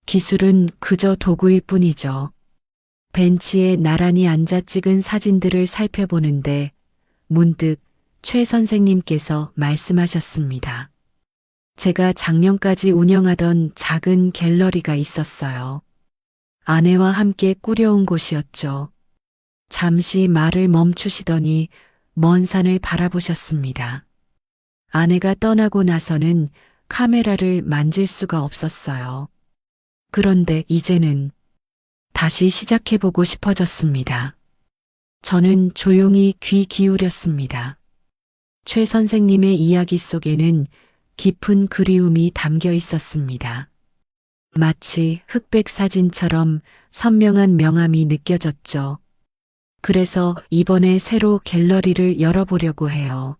기술은 그저 도구일 뿐이죠. 벤치에 나란히 앉아 찍은 사진들을 살펴보는데 문득 최 선생님께서 말씀하셨습니다. 제가 작년까지 운영하던 작은 갤러리가 있었어요. 아내와 함께 꾸려온 곳이었죠. 잠시 말을 멈추시더니 먼 산을 바라보셨습니다. 아내가 떠나고 나서는 카메라를 만질 수가 없었어요. 그런데 이제는 다시 시작해보고 싶어졌습니다. 저는 조용히 귀 기울였습니다. 최 선생님의 이야기 속에는 깊은 그리움이 담겨 있었습니다. 마치 흑백 사진처럼 선명한 명암이 느껴졌죠. 그래서 이번에 새로 갤러리를 열어보려고 해요.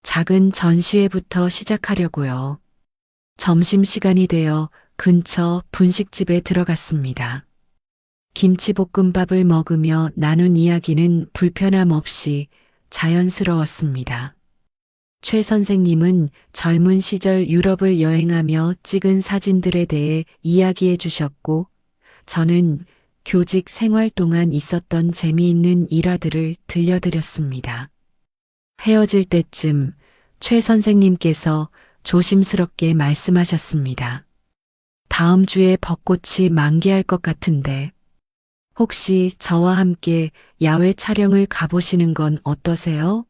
작은 전시회부터 시작하려고요. 점심시간이 되어 근처 분식집에 들어갔습니다. 김치볶음밥을 먹으며 나눈 이야기는 불편함 없이 자연스러웠습니다. 최 선생님은 젊은 시절 유럽을 여행하며 찍은 사진들에 대해 이야기해 주셨고, 저는 교직 생활 동안 있었던 재미있는 일화들을 들려드렸습니다. 헤어질 때쯤 최 선생님께서 조심스럽게 말씀하셨습니다. 다음 주에 벚꽃이 만개할 것 같은데 혹시 저와 함께 야외 촬영을 가보시는 건 어떠세요?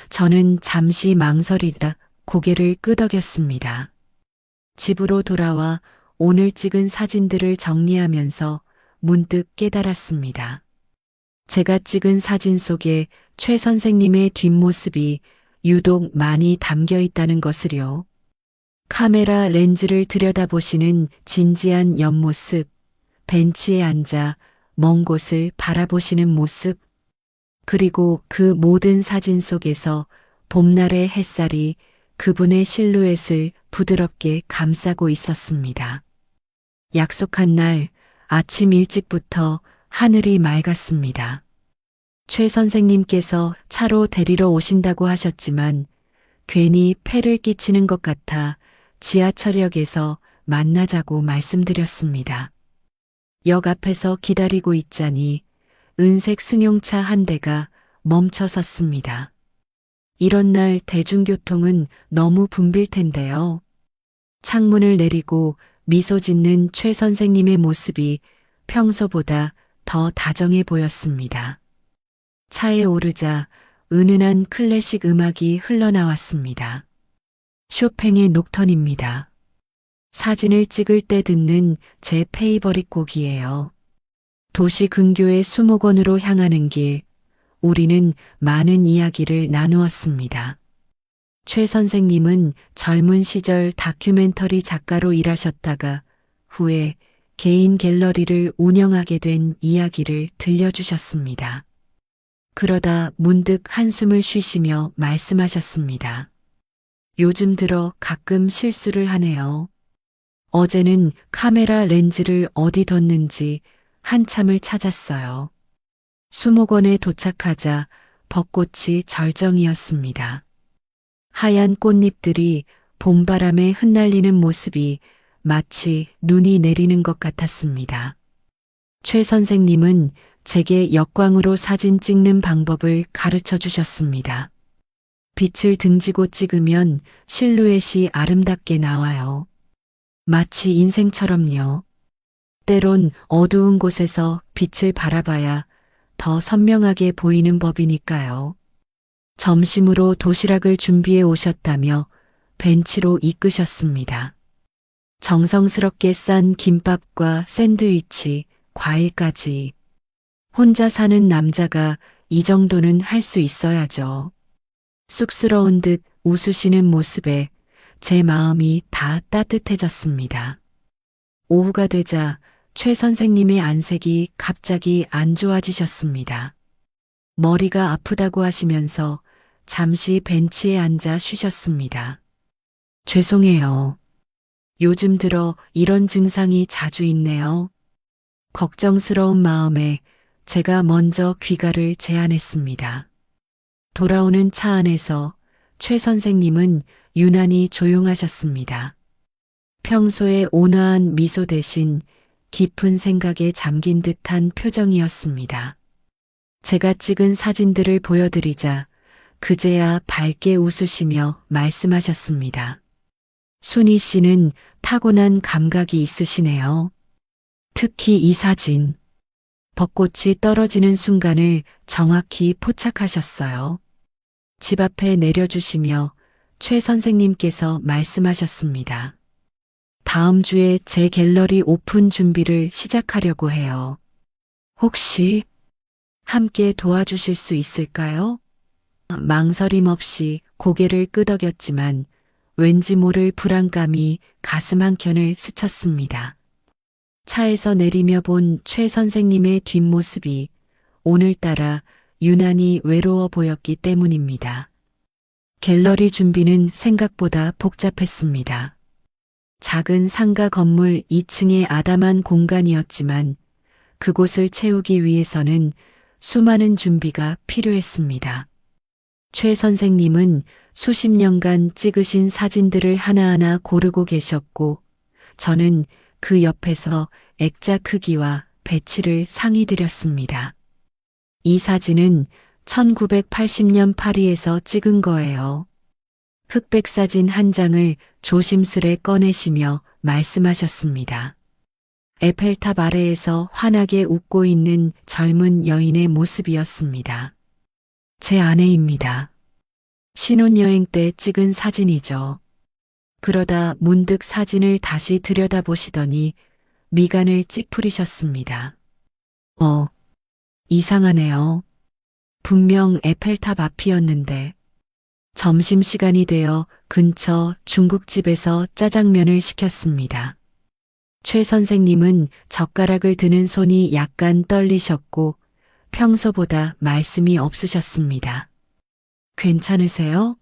저는 잠시 망설이다 고개를 끄덕였습니다. 집으로 돌아와 오늘 찍은 사진들을 정리하면서 문득 깨달았습니다. 제가 찍은 사진 속에 최 선생님의 뒷모습이 유독 많이 담겨 있다는 것을요. 카메라 렌즈를 들여다보시는 진지한 옆모습, 벤치에 앉아 먼 곳을 바라보시는 모습, 그리고 그 모든 사진 속에서 봄날의 햇살이 그분의 실루엣을 부드럽게 감싸고 있었습니다. 약속한 날 아침 일찍부터 하늘이 맑았습니다. 최 선생님께서 차로 데리러 오신다고 하셨지만 괜히 폐를 끼치는 것 같아 지하철역에서 만나자고 말씀드렸습니다. 역 앞에서 기다리고 있자니 은색 승용차 한 대가 멈춰 섰습니다. 이런 날 대중교통은 너무 붐빌 텐데요. 창문을 내리고 미소 짓는 최 선생님의 모습이 평소보다 더 다정해 보였습니다. 차에 오르자 은은한 클래식 음악이 흘러나왔습니다. 쇼팽의 녹턴입니다. 사진을 찍을 때 듣는 제 페이버릿 곡이에요. 도시 근교의 수목원으로 향하는 길, 우리는 많은 이야기를 나누었습니다. 최 선생님은 젊은 시절 다큐멘터리 작가로 일하셨다가 후에 개인 갤러리를 운영하게 된 이야기를 들려주셨습니다. 그러다 문득 한숨을 쉬시며 말씀하셨습니다. 요즘 들어 가끔 실수를 하네요. 어제는 카메라 렌즈를 어디 뒀는지 한참을 찾았어요. 수목원에 도착하자 벚꽃이 절정이었습니다. 하얀 꽃잎들이 봄바람에 흩날리는 모습이 마치 눈이 내리는 것 같았습니다. 최 선생님은 제게 역광으로 사진 찍는 방법을 가르쳐 주셨습니다. 빛을 등지고 찍으면 실루엣이 아름답게 나와요. 마치 인생처럼요. 때론 어두운 곳에서 빛을 바라봐야 더 선명하게 보이는 법이니까요. 점심으로 도시락을 준비해 오셨다며 벤치로 이끄셨습니다. 정성스럽게 싼 김밥과 샌드위치, 과일까지. 혼자 사는 남자가 이 정도는 할 수 있어야죠. 쑥스러운 듯 웃으시는 모습에 제 마음이 다 따뜻해졌습니다. 오후가 되자 최 선생님의 안색이 갑자기 안 좋아지셨습니다. 머리가 아프다고 하시면서 잠시 벤치에 앉아 쉬셨습니다. 죄송해요. 요즘 들어 이런 증상이 자주 있네요. 걱정스러운 마음에 제가 먼저 귀가를 제안했습니다. 돌아오는 차 안에서 최 선생님은 유난히 조용하셨습니다. 평소의 온화한 미소 대신 깊은 생각에 잠긴 듯한 표정이었습니다. 제가 찍은 사진들을 보여드리자 그제야 밝게 웃으시며 말씀하셨습니다. 순희 씨는 타고난 감각이 있으시네요. 특히 이 사진. 벚꽃이 떨어지는 순간을 정확히 포착하셨어요. 집 앞에 내려주시며 최 선생님께서 말씀하셨습니다. 다음 주에 제 갤러리 오픈 준비를 시작하려고 해요. 혹시 함께 도와주실 수 있을까요? 망설임 없이 고개를 끄덕였지만 왠지 모를 불안감이 가슴 한켠을 스쳤습니다. 차에서 내리며 본 최 선생님의 뒷모습이 오늘따라 유난히 외로워 보였기 때문입니다. 갤러리 준비는 생각보다 복잡했습니다. 작은 상가 건물 2층의 아담한 공간이었지만 그곳을 채우기 위해서는 수많은 준비가 필요했습니다. 최 선생님은 수십 년간 찍으신 사진들을 하나하나 고르고 계셨고 저는 그 옆에서 액자 크기와 배치를 상의드렸습니다. 이 사진은 1980년 파리에서 찍은 거예요. 흑백 사진 한 장을 조심스레 꺼내시며 말씀하셨습니다. 에펠탑 아래에서 환하게 웃고 있는 젊은 여인의 모습이었습니다. 제 아내입니다. 신혼여행 때 찍은 사진이죠. 그러다 문득 사진을 다시 들여다보시더니 미간을 찌푸리셨습니다. 이상하네요. 분명 에펠탑 앞이었는데. 점심시간이 되어 근처 중국집에서 짜장면을 시켰습니다. 최 선생님은 젓가락을 드는 손이 약간 떨리셨고 평소보다 말씀이 없으셨습니다. 괜찮으세요?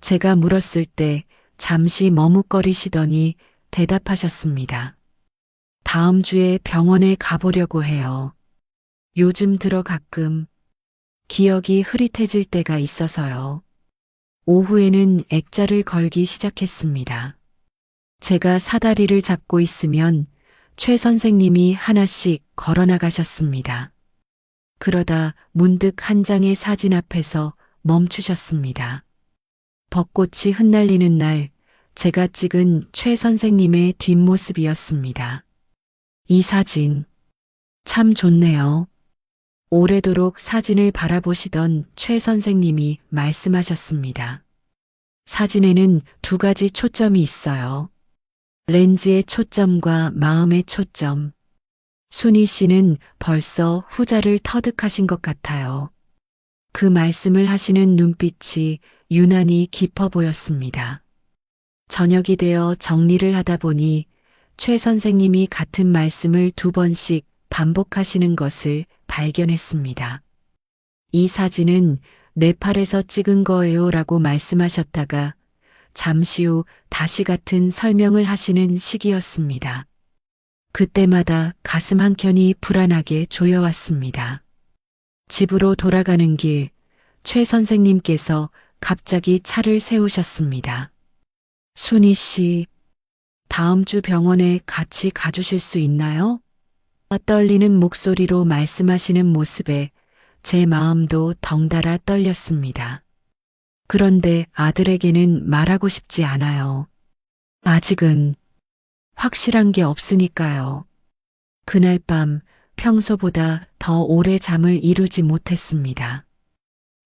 제가 물었을 때 잠시 머뭇거리시더니 대답하셨습니다. 다음 주에 병원에 가보려고 해요. 요즘 들어 가끔 기억이 흐릿해질 때가 있어서요. 오후에는 액자를 걸기 시작했습니다. 제가 사다리를 잡고 있으면 최 선생님이 하나씩 걸어 나가셨습니다. 그러다 문득 한 장의 사진 앞에서 멈추셨습니다. 벚꽃이 흩날리는 날 제가 찍은 최 선생님의 뒷모습이었습니다. 이 사진 참 좋네요. 오래도록 사진을 바라보시던 최 선생님이 말씀하셨습니다. 사진에는 두 가지 초점이 있어요. 렌즈의 초점과 마음의 초점. 순희 씨는 벌써 후자를 터득하신 것 같아요. 그 말씀을 하시는 눈빛이 유난히 깊어 보였습니다. 저녁이 되어 정리를 하다 보니 최 선생님이 같은 말씀을 두 번씩 반복하시는 것을 발견했습니다. 이 사진은 네팔에서 찍은 거예요 라고 말씀하셨다가 잠시 후 다시 같은 설명을 하시는 시기였습니다. 그때마다 가슴 한켠이 불안하게 조여왔습니다. 집으로 돌아가는 길, 최 선생님께서 갑자기 차를 세우셨습니다. 순희 씨, 다음 주 병원에 같이 가주실 수 있나요? 떨리는 목소리로 말씀하시는 모습에 제 마음도 덩달아 떨렸습니다. 그런데 아들에게는 말하고 싶지 않아요. 아직은 확실한 게 없으니까요. 그날 밤 평소보다 더 오래 잠을 이루지 못했습니다.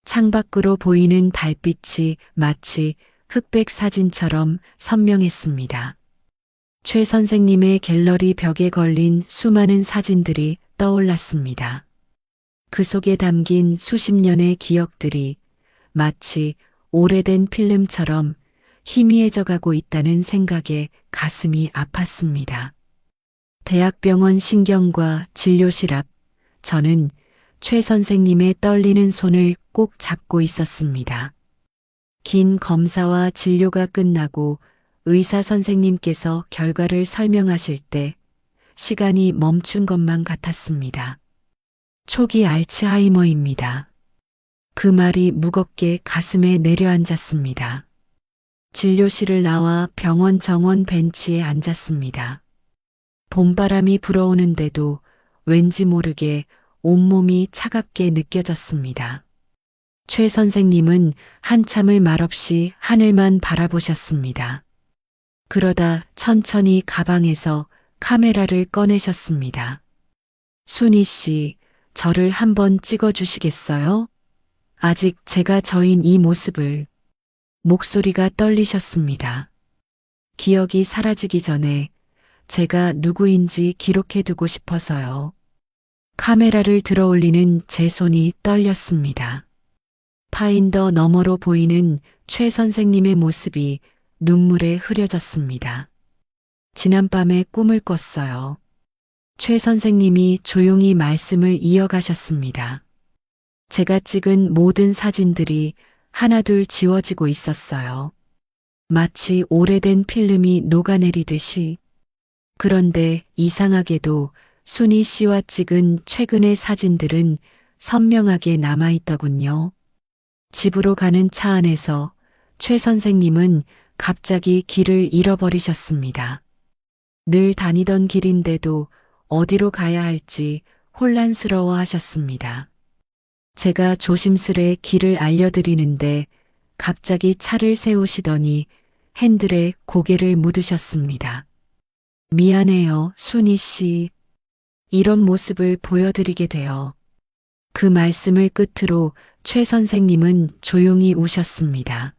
창밖으로 보이는 달빛이 마치 흑백 사진처럼 선명했습니다. 최 선생님의 갤러리 벽에 걸린 수많은 사진들이 떠올랐습니다. 그 속에 담긴 수십 년의 기억들이 마치 오래된 필름처럼 희미해져 가고 있다는 생각에 가슴이 아팠습니다. 대학병원 신경과 진료실 앞, 저는 최 선생님의 떨리는 손을 꼭 잡고 있었습니다. 긴 검사와 진료가 끝나고 의사 선생님께서 결과를 설명하실 때 시간이 멈춘 것만 같았습니다. 초기 알츠하이머입니다. 그 말이 무겁게 가슴에 내려앉았습니다. 진료실을 나와 병원 정원 벤치에 앉았습니다. 봄바람이 불어오는데도 왠지 모르게 온몸이 차갑게 느껴졌습니다. 최 선생님은 한참을 말없이 하늘만 바라보셨습니다. 그러다 천천히 가방에서 카메라를 꺼내셨습니다. 순희 씨, 저를 한번 찍어주시겠어요? 아직 제가 저인 이 모습을. 목소리가 떨리셨습니다. 기억이 사라지기 전에 제가 누구인지 기록해두고 싶어서요. 카메라를 들어올리는 제 손이 떨렸습니다. 파인더 너머로 보이는 최 선생님의 모습이 눈물에 흐려졌습니다. 지난밤에 꿈을 꿨어요. 최 선생님이 조용히 말씀을 이어가셨습니다. 제가 찍은 모든 사진들이 하나둘 지워지고 있었어요. 마치 오래된 필름이 녹아내리듯이. 그런데 이상하게도 순희 씨와 찍은 최근의 사진들은 선명하게 남아있더군요. 집으로 가는 차 안에서 최 선생님은 갑자기 길을 잃어버리셨습니다. 늘 다니던 길인데도 어디로 가야 할지 혼란스러워 하셨습니다. 제가 조심스레 길을 알려드리는데 갑자기 차를 세우시더니 핸들에 고개를 묻으셨습니다. 미안해요, 순희 씨. 이런 모습을 보여드리게 되어. 그 말씀을 끝으로 최 선생님은 조용히 우셨습니다.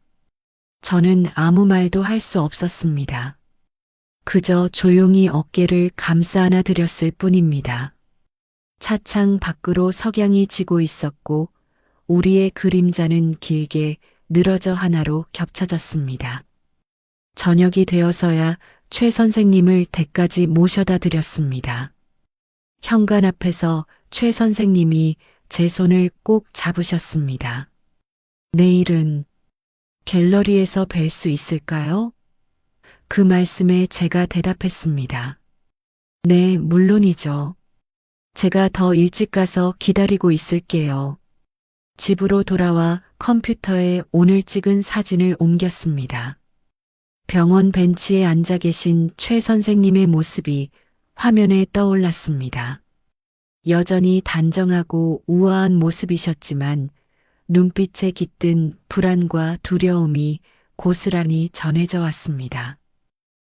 저는 아무 말도 할 수 없었습니다. 그저 조용히 어깨를 감싸 안아 드렸을 뿐입니다. 차창 밖으로 석양이 지고 있었고 우리의 그림자는 길게 늘어져 하나로 겹쳐졌습니다. 저녁이 되어서야 최 선생님을 댁까지 모셔다 드렸습니다. 현관 앞에서 최 선생님이 제 손을 꼭 잡으셨습니다. 내일은 갤러리에서 뵐 수 있을까요? 그 말씀에 제가 대답했습니다. 네, 물론이죠. 제가 더 일찍 가서 기다리고 있을게요. 집으로 돌아와 컴퓨터에 오늘 찍은 사진을 옮겼습니다. 병원 벤치에 앉아 계신 최 선생님의 모습이 화면에 떠올랐습니다. 여전히 단정하고 우아한 모습이셨지만 눈빛에 깃든 불안과 두려움이 고스란히 전해져 왔습니다.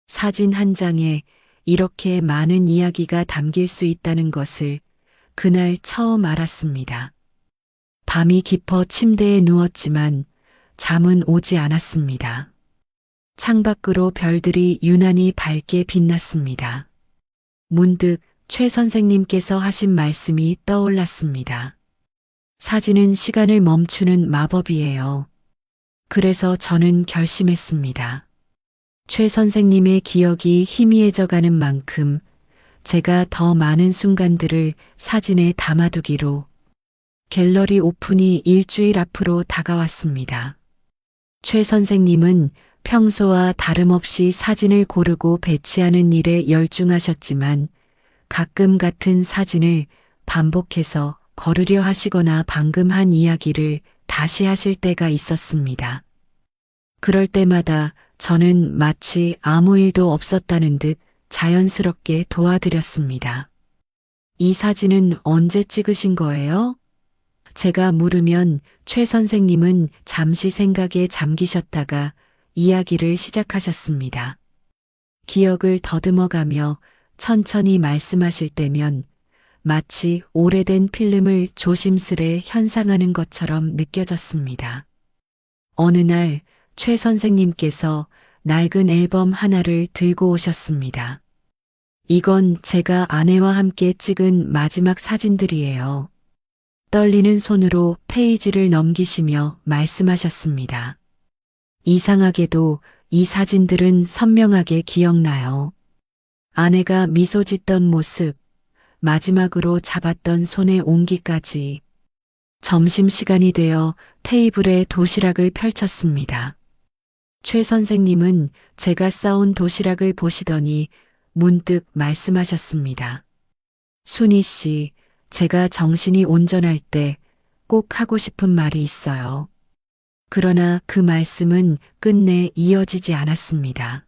사진 한 장에 이렇게 많은 이야기가 담길 수 있다는 것을 그날 처음 알았습니다. 밤이 깊어 침대에 누웠지만 잠은 오지 않았습니다. 창밖으로 별들이 유난히 밝게 빛났습니다. 문득 최 선생님께서 하신 말씀이 떠올랐습니다. 사진은 시간을 멈추는 마법이에요. 그래서 저는 결심했습니다. 최 선생님의 기억이 희미해져 가는 만큼 제가 더 많은 순간들을 사진에 담아두기로. 갤러리 오픈이 일주일 앞으로 다가왔습니다. 최 선생님은 평소와 다름없이 사진을 고르고 배치하는 일에 열중하셨지만 가끔 같은 사진을 반복해서 거르려 하시거나 방금 한 이야기를 다시 하실 때가 있었습니다. 그럴 때마다 저는 마치 아무 일도 없었다는 듯 자연스럽게 도와드렸습니다. 이 사진은 언제 찍으신 거예요? 제가 물으면 최 선생님은 잠시 생각에 잠기셨다가 이야기를 시작하셨습니다. 기억을 더듬어가며 천천히 말씀하실 때면 마치 오래된 필름을 조심스레 현상하는 것처럼 느껴졌습니다. 어느 날 최 선생님께서 낡은 앨범 하나를 들고 오셨습니다. 이건 제가 아내와 함께 찍은 마지막 사진들이에요. 떨리는 손으로 페이지를 넘기시며 말씀하셨습니다. 이상하게도 이 사진들은 선명하게 기억나요. 아내가 미소 짓던 모습, 마지막으로 잡았던 손의 온기까지. 점심시간이 되어 테이블에 도시락을 펼쳤습니다. 최 선생님은 제가 싸온 도시락을 보시더니 문득 말씀하셨습니다. 순희 씨, 제가 정신이 온전할 때 꼭 하고 싶은 말이 있어요. 그러나 그 말씀은 끝내 이어지지 않았습니다.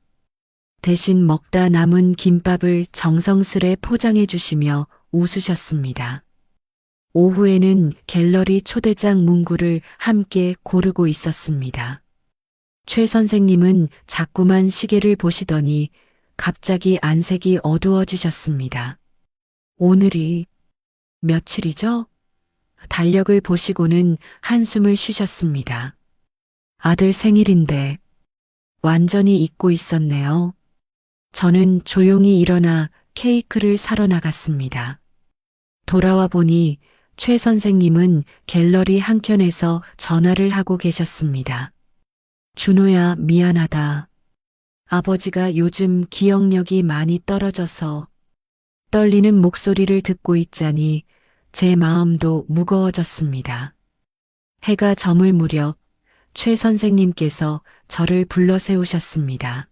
대신 먹다 남은 김밥을 정성스레 포장해 주시며 웃으셨습니다. 오후에는 갤러리 초대장 문구를 함께 고르고 있었습니다. 최 선생님은 자꾸만 시계를 보시더니 갑자기 안색이 어두워지셨습니다. 오늘이 며칠이죠? 달력을 보시고는 한숨을 쉬셨습니다. 아들 생일인데 완전히 잊고 있었네요. 저는 조용히 일어나 케이크를 사러 나갔습니다. 돌아와 보니 최 선생님은 갤러리 한켠에서 전화를 하고 계셨습니다. 준호야, 미안하다. 아버지가 요즘 기억력이 많이 떨어져서. 떨리는 목소리를 듣고 있자니 제 마음도 무거워졌습니다. 해가 저물 무렵 최 선생님께서 저를 불러 세우셨습니다.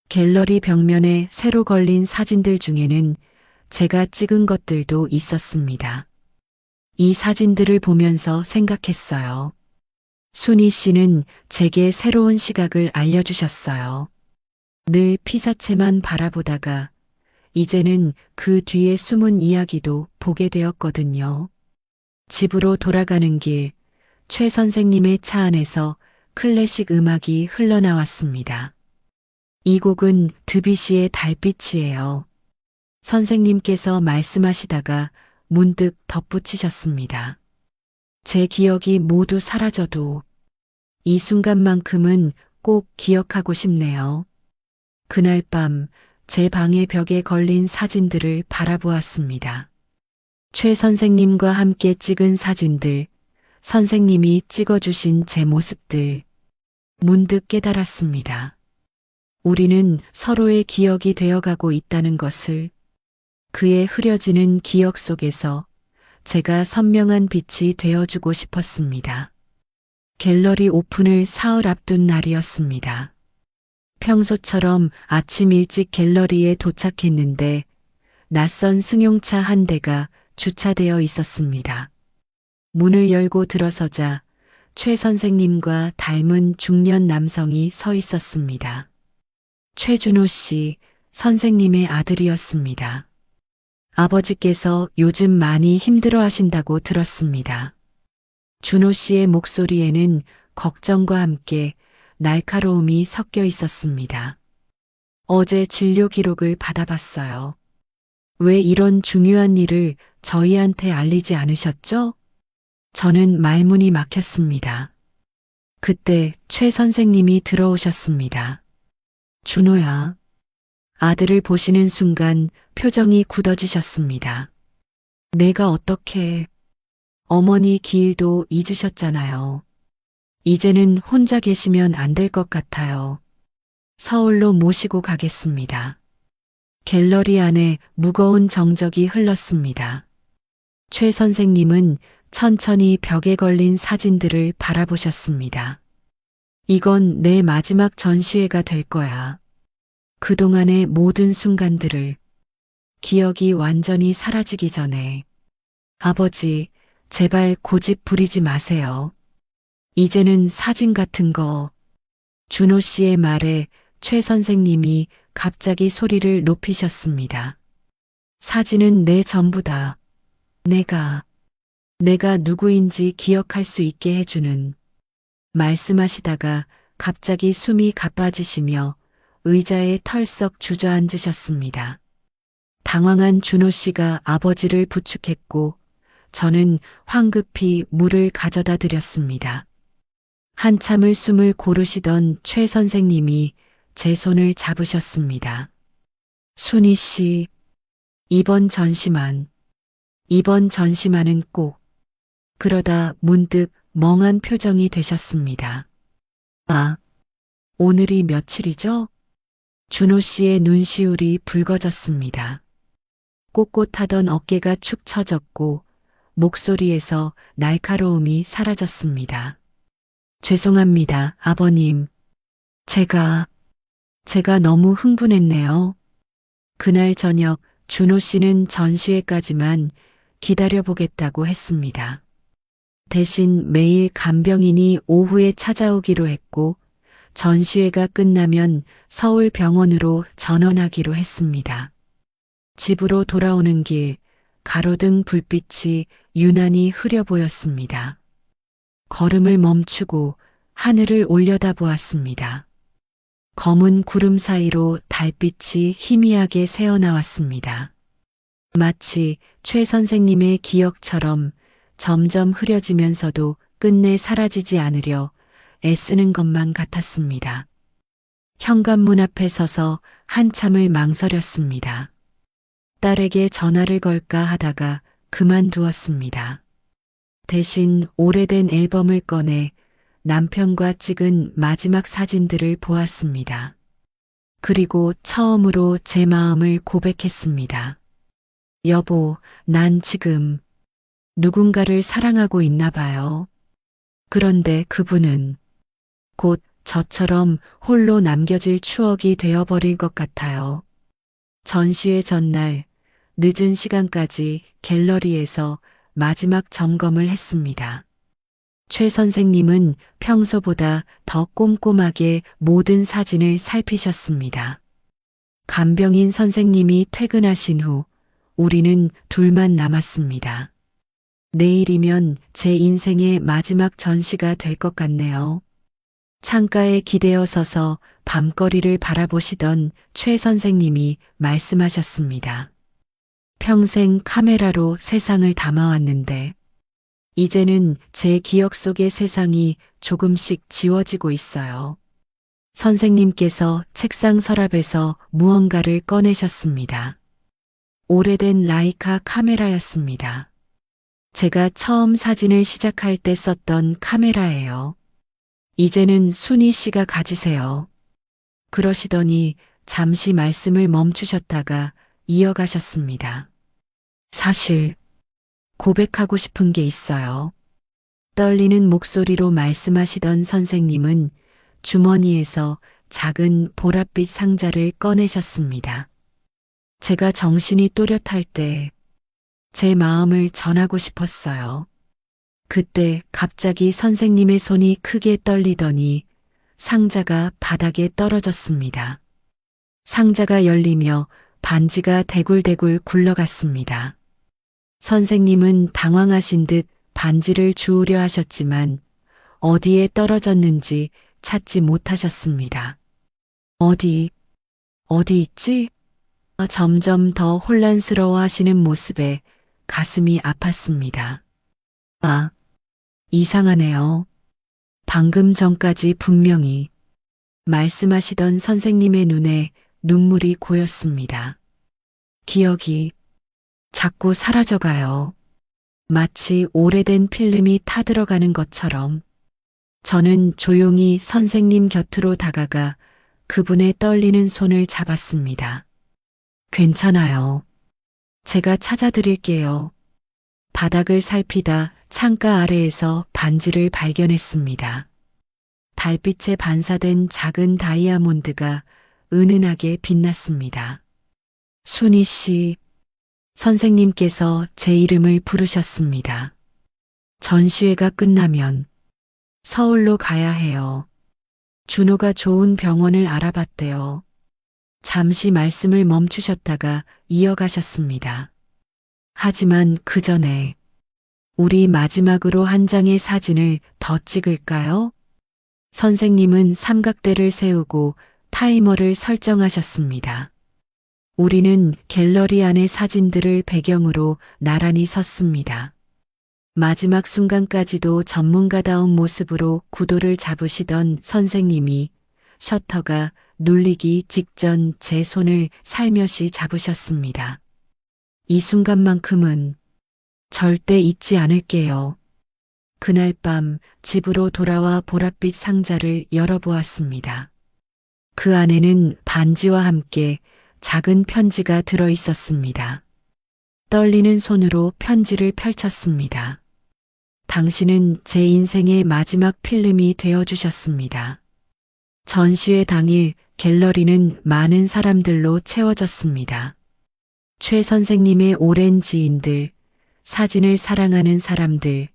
갤러리 벽면에 새로 걸린 사진들 중에는 제가 찍은 것들도 있었습니다. 이 사진들을 보면서 생각했어요. 순희 씨는 제게 새로운 시각을 알려주셨어요. 늘 피사체만 바라보다가 이제는 그 뒤에 숨은 이야기도 보게 되었거든요. 집으로 돌아가는 길, 최 선생님의 차 안에서 클래식 음악이 흘러나왔습니다. 이 곡은 드뷔시의 달빛이에요. 선생님께서 말씀하시다가 문득 덧붙이셨습니다. 제 기억이 모두 사라져도 이 순간만큼은 꼭 기억하고 싶네요. 그날 밤 제 방의 벽에 걸린 사진들을 바라보았습니다. 최 선생님과 함께 찍은 사진들, 선생님이 찍어주신 제 모습들. 문득 깨달았습니다. 우리는 서로의 기억이 되어가고 있다는 것을. 그의 흐려지는 기억 속에서 제가 선명한 빛이 되어주고 싶었습니다. 갤러리 오픈을 사흘 앞둔 날이었습니다. 평소처럼 아침 일찍 갤러리에 도착했는데 낯선 승용차 한 대가 주차되어 있었습니다. 문을 열고 들어서자 최 선생님과 닮은 중년 남성이 서 있었습니다. 최준호 씨, 선생님의 아들이었습니다. 아버지께서 요즘 많이 힘들어 하신다고 들었습니다. 준호 씨의 목소리에는 걱정과 함께 날카로움이 섞여 있었습니다. 어제 진료 기록을 받아봤어요. 왜 이런 중요한 일을 저희한테 알리지 않으셨죠? 저는 말문이 막혔습니다. 그때 최 선생님이 들어오셨습니다. 준호야. 아들을 보시는 순간 표정이 굳어지셨습니다. 내가 어떻게... 어머니 기일도 잊으셨잖아요. 이제는 혼자 계시면 안 될 것 같아요. 서울로 모시고 가겠습니다. 갤러리 안에 무거운 정적이 흘렀습니다. 최 선생님은 천천히 벽에 걸린 사진들을 바라보셨습니다. 이건 내 마지막 전시회가 될 거야. 그동안의 모든 순간들을, 기억이 완전히 사라지기 전에. 아버지, 제발 고집 부리지 마세요. 이제는 사진 같은 거. 준호 씨의 말에 최 선생님이 갑자기 소리를 높이셨습니다. 사진은 내 전부다. 내가 누구인지 기억할 수 있게 해주는. 말씀하시다가 갑자기 숨이 가빠지시며 의자에 털썩 주저앉으셨습니다. 당황한 준호 씨가 아버지를 부축했고 저는 황급히 물을 가져다 드렸습니다. 한참을 숨을 고르시던 최 선생님이 제 손을 잡으셨습니다. 순희 씨, 이번 전시만은 꼭. 그러다 문득 멍한 표정이 되셨습니다. 아, 오늘이 며칠이죠? 준호 씨의 눈시울이 붉어졌습니다. 꼿꼿하던 어깨가 축 처졌고 목소리에서 날카로움이 사라졌습니다. 죄송합니다, 아버님. 제가 너무 흥분했네요. 그날 저녁 준호 씨는 전시회까지만 기다려보겠다고 했습니다. 대신 매일 간병인이 오후에 찾아오기로 했고 전시회가 끝나면 서울 병원으로 전원하기로 했습니다. 집으로 돌아오는 길 가로등 불빛이 유난히 흐려 보였습니다. 걸음을 멈추고 하늘을 올려다보았습니다. 검은 구름 사이로 달빛이 희미하게 새어나왔습니다. 마치 최 선생님의 기억처럼 점점 흐려지면서도 끝내 사라지지 않으려 애쓰는 것만 같았습니다. 현관문 앞에 서서 한참을 망설였습니다. 딸에게 전화를 걸까 하다가 그만두었습니다. 대신 오래된 앨범을 꺼내 남편과 찍은 마지막 사진들을 보았습니다. 그리고 처음으로 제 마음을 고백했습니다. 여보, 난 지금 누군가를 사랑하고 있나 봐요. 그런데 그분은 곧 저처럼 홀로 남겨질 추억이 되어버릴 것 같아요. 전시회 전날 늦은 시간까지 갤러리에서 마지막 점검을 했습니다. 최 선생님은 평소보다 더 꼼꼼하게 모든 사진을 살피셨습니다. 간병인 선생님이 퇴근하신 후 우리는 둘만 남았습니다. 내일이면 제 인생의 마지막 전시가 될 것 같네요. 창가에 기대어 서서 밤거리를 바라보시던 최 선생님이 말씀하셨습니다. 평생 카메라로 세상을 담아왔는데 이제는 제 기억 속의 세상이 조금씩 지워지고 있어요. 선생님께서 책상 서랍에서 무언가를 꺼내셨습니다. 오래된 라이카 카메라였습니다. 제가 처음 사진을 시작할 때 썼던 카메라예요. 이제는 순희 씨가 가지세요. 그러시더니 잠시 말씀을 멈추셨다가 이어가셨습니다. 사실 고백하고 싶은 게 있어요. 떨리는 목소리로 말씀하시던 선생님은 주머니에서 작은 보랏빛 상자를 꺼내셨습니다. 제가 정신이 또렷할 때 제 마음을 전하고 싶었어요. 그때 갑자기 선생님의 손이 크게 떨리더니 상자가 바닥에 떨어졌습니다. 상자가 열리며 반지가 대굴대굴 굴러갔습니다. 선생님은 당황하신 듯 반지를 주우려 하셨지만 어디에 떨어졌는지 찾지 못하셨습니다. 어디 있지? 점점 더 혼란스러워 하시는 모습에 가슴이 아팠습니다. 아, 이상하네요. 방금 전까지 분명히 말씀하시던 선생님의 눈에 눈물이 고였습니다. 기억이 자꾸 사라져가요. 마치 오래된 필름이 타들어가는 것처럼. 저는 조용히 선생님 곁으로 다가가 그분의 떨리는 손을 잡았습니다. 괜찮아요. 제가 찾아드릴게요. 바닥을 살피다 창가 아래에서 반지를 발견했습니다. 달빛에 반사된 작은 다이아몬드가 은은하게 빛났습니다. 순희 씨, 선생님께서 제 이름을 부르셨습니다. 전시회가 끝나면 서울로 가야 해요. 준호가 좋은 병원을 알아봤대요. 잠시 말씀을 멈추셨다가 이어가셨습니다. 하지만 그 전에 우리 마지막으로 한 장의 사진을 더 찍을까요? 선생님은 삼각대를 세우고 타이머를 설정하셨습니다. 우리는 갤러리 안의 사진들을 배경으로 나란히 섰습니다. 마지막 순간까지도 전문가다운 모습으로 구도를 잡으시던 선생님이 셔터가 눌리기 직전 제 손을 살며시 잡으셨습니다. 이 순간만큼은 절대 잊지 않을게요. 그날 밤 집으로 돌아와 보랏빛 상자를 열어보았습니다. 그 안에는 반지와 함께 작은 편지가 들어 있었습니다. 떨리는 손으로 편지를 펼쳤습니다. 당신은 제 인생의 마지막 필름이 되어주셨습니다. 전시회 당일 갤러리는 많은 사람들로 채워졌습니다. 최 선생님의 오랜 지인들, 사진을 사랑하는 사람들,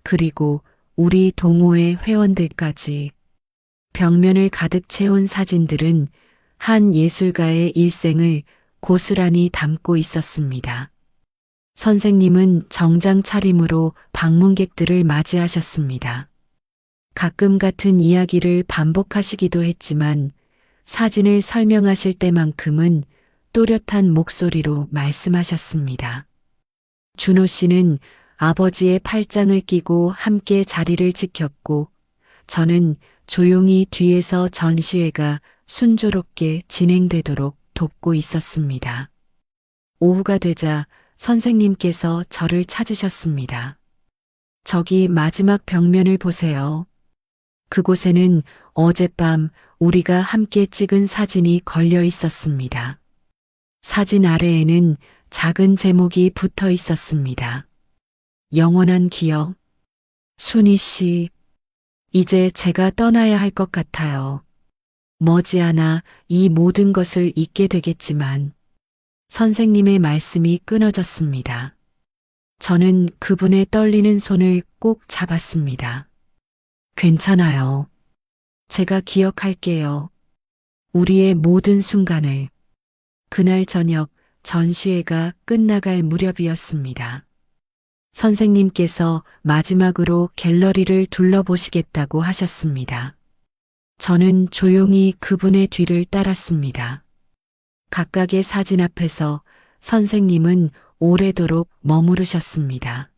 그리고 우리 동호회 회원들까지. 벽면을 가득 채운 사진들은 한 예술가의 일생을 고스란히 담고 있었습니다. 선생님은 정장 차림으로 방문객들을 맞이하셨습니다. 가끔 같은 이야기를 반복하시기도 했지만 사진을 설명하실 때만큼은 또렷한 목소리로 말씀하셨습니다. 준호 씨는 아버지의 팔짱을 끼고 함께 자리를 지켰고 저는 조용히 뒤에서 전시회가 순조롭게 진행되도록 돕고 있었습니다. 오후가 되자 선생님께서 저를 찾으셨습니다. 저기 마지막 벽면을 보세요. 그곳에는 어젯밤 우리가 함께 찍은 사진이 걸려 있었습니다. 사진 아래에는 작은 제목이 붙어 있었습니다. 영원한 기억. 순희 씨, 이제 제가 떠나야 할 것 같아요. 머지않아 이 모든 것을 잊게 되겠지만 선생님의 말씀이 끊어졌습니다. 저는 그분의 떨리는 손을 꼭 잡았습니다. 괜찮아요. 제가 기억할게요. 우리의 모든 순간을. 그날 저녁 전시회가 끝나갈 무렵이었습니다. 선생님께서 마지막으로 갤러리를 둘러보시겠다고 하셨습니다. 저는 조용히 그분의 뒤를 따랐습니다. 각각의 사진 앞에서 선생님은 오래도록 머무르셨습니다.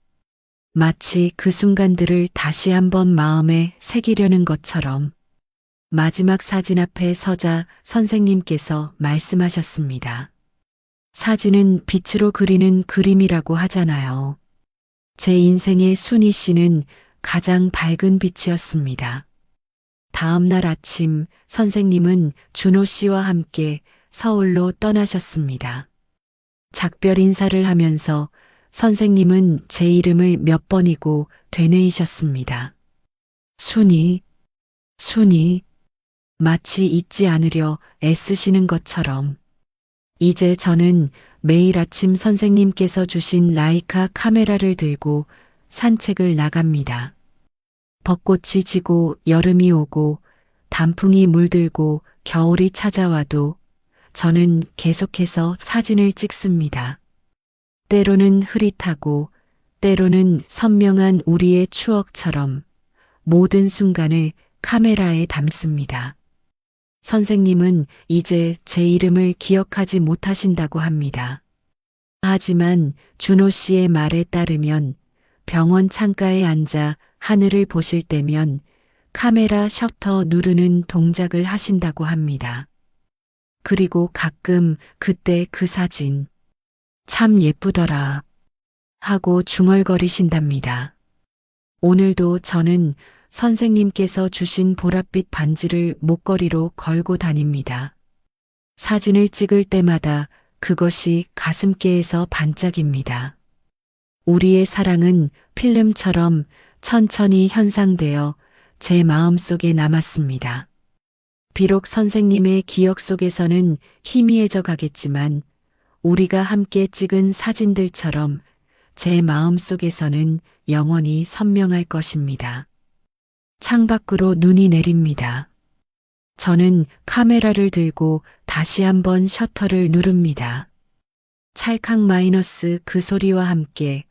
마치 그 순간들을 다시 한번 마음에 새기려는 것처럼. 마지막 사진 앞에 서자 선생님께서 말씀하셨습니다. 사진은 빛으로 그리는 그림이라고 하잖아요. 제 인생의 순희 씨는 가장 밝은 빛이었습니다. 다음 날 아침 선생님은 준호 씨와 함께 서울로 떠나셨습니다. 작별 인사를 하면서 선생님은 제 이름을 몇 번이고 되뇌이셨습니다. 순희, 순희, 마치 잊지 않으려 애쓰시는 것처럼. 이제 저는 매일 아침 선생님께서 주신 라이카 카메라를 들고 산책을 나갑니다. 벚꽃이 지고 여름이 오고 단풍이 물들고 겨울이 찾아와도 저는 계속해서 사진을 찍습니다. 때로는 흐릿하고 때로는 선명한 우리의 추억처럼 모든 순간을 카메라에 담습니다. 선생님은 이제 제 이름을 기억하지 못하신다고 합니다. 하지만 준호 씨의 말에 따르면 병원 창가에 앉아 하늘을 보실 때면 카메라 셔터 누르는 동작을 하신다고 합니다. 그리고 가끔 그때 그 사진 참 예쁘더라 하고 중얼거리신답니다. 오늘도 저는 선생님께서 주신 보랏빛 반지를 목걸이로 걸고 다닙니다. 사진을 찍을 때마다 그것이 가슴께에서 반짝입니다. 우리의 사랑은 필름처럼 천천히 현상되어 제 마음속에 남았습니다. 비록 선생님의 기억 속에서는 희미해져 가겠지만 우리가 함께 찍은 사진들처럼 제 마음 속에서는 영원히 선명할 것입니다. 창밖으로 눈이 내립니다. 저는 카메라를 들고 다시 한번 셔터를 누릅니다. 찰칵 마이너스 그 소리와 함께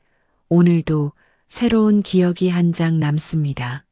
오늘도 새로운 기억이 한 장 남습니다.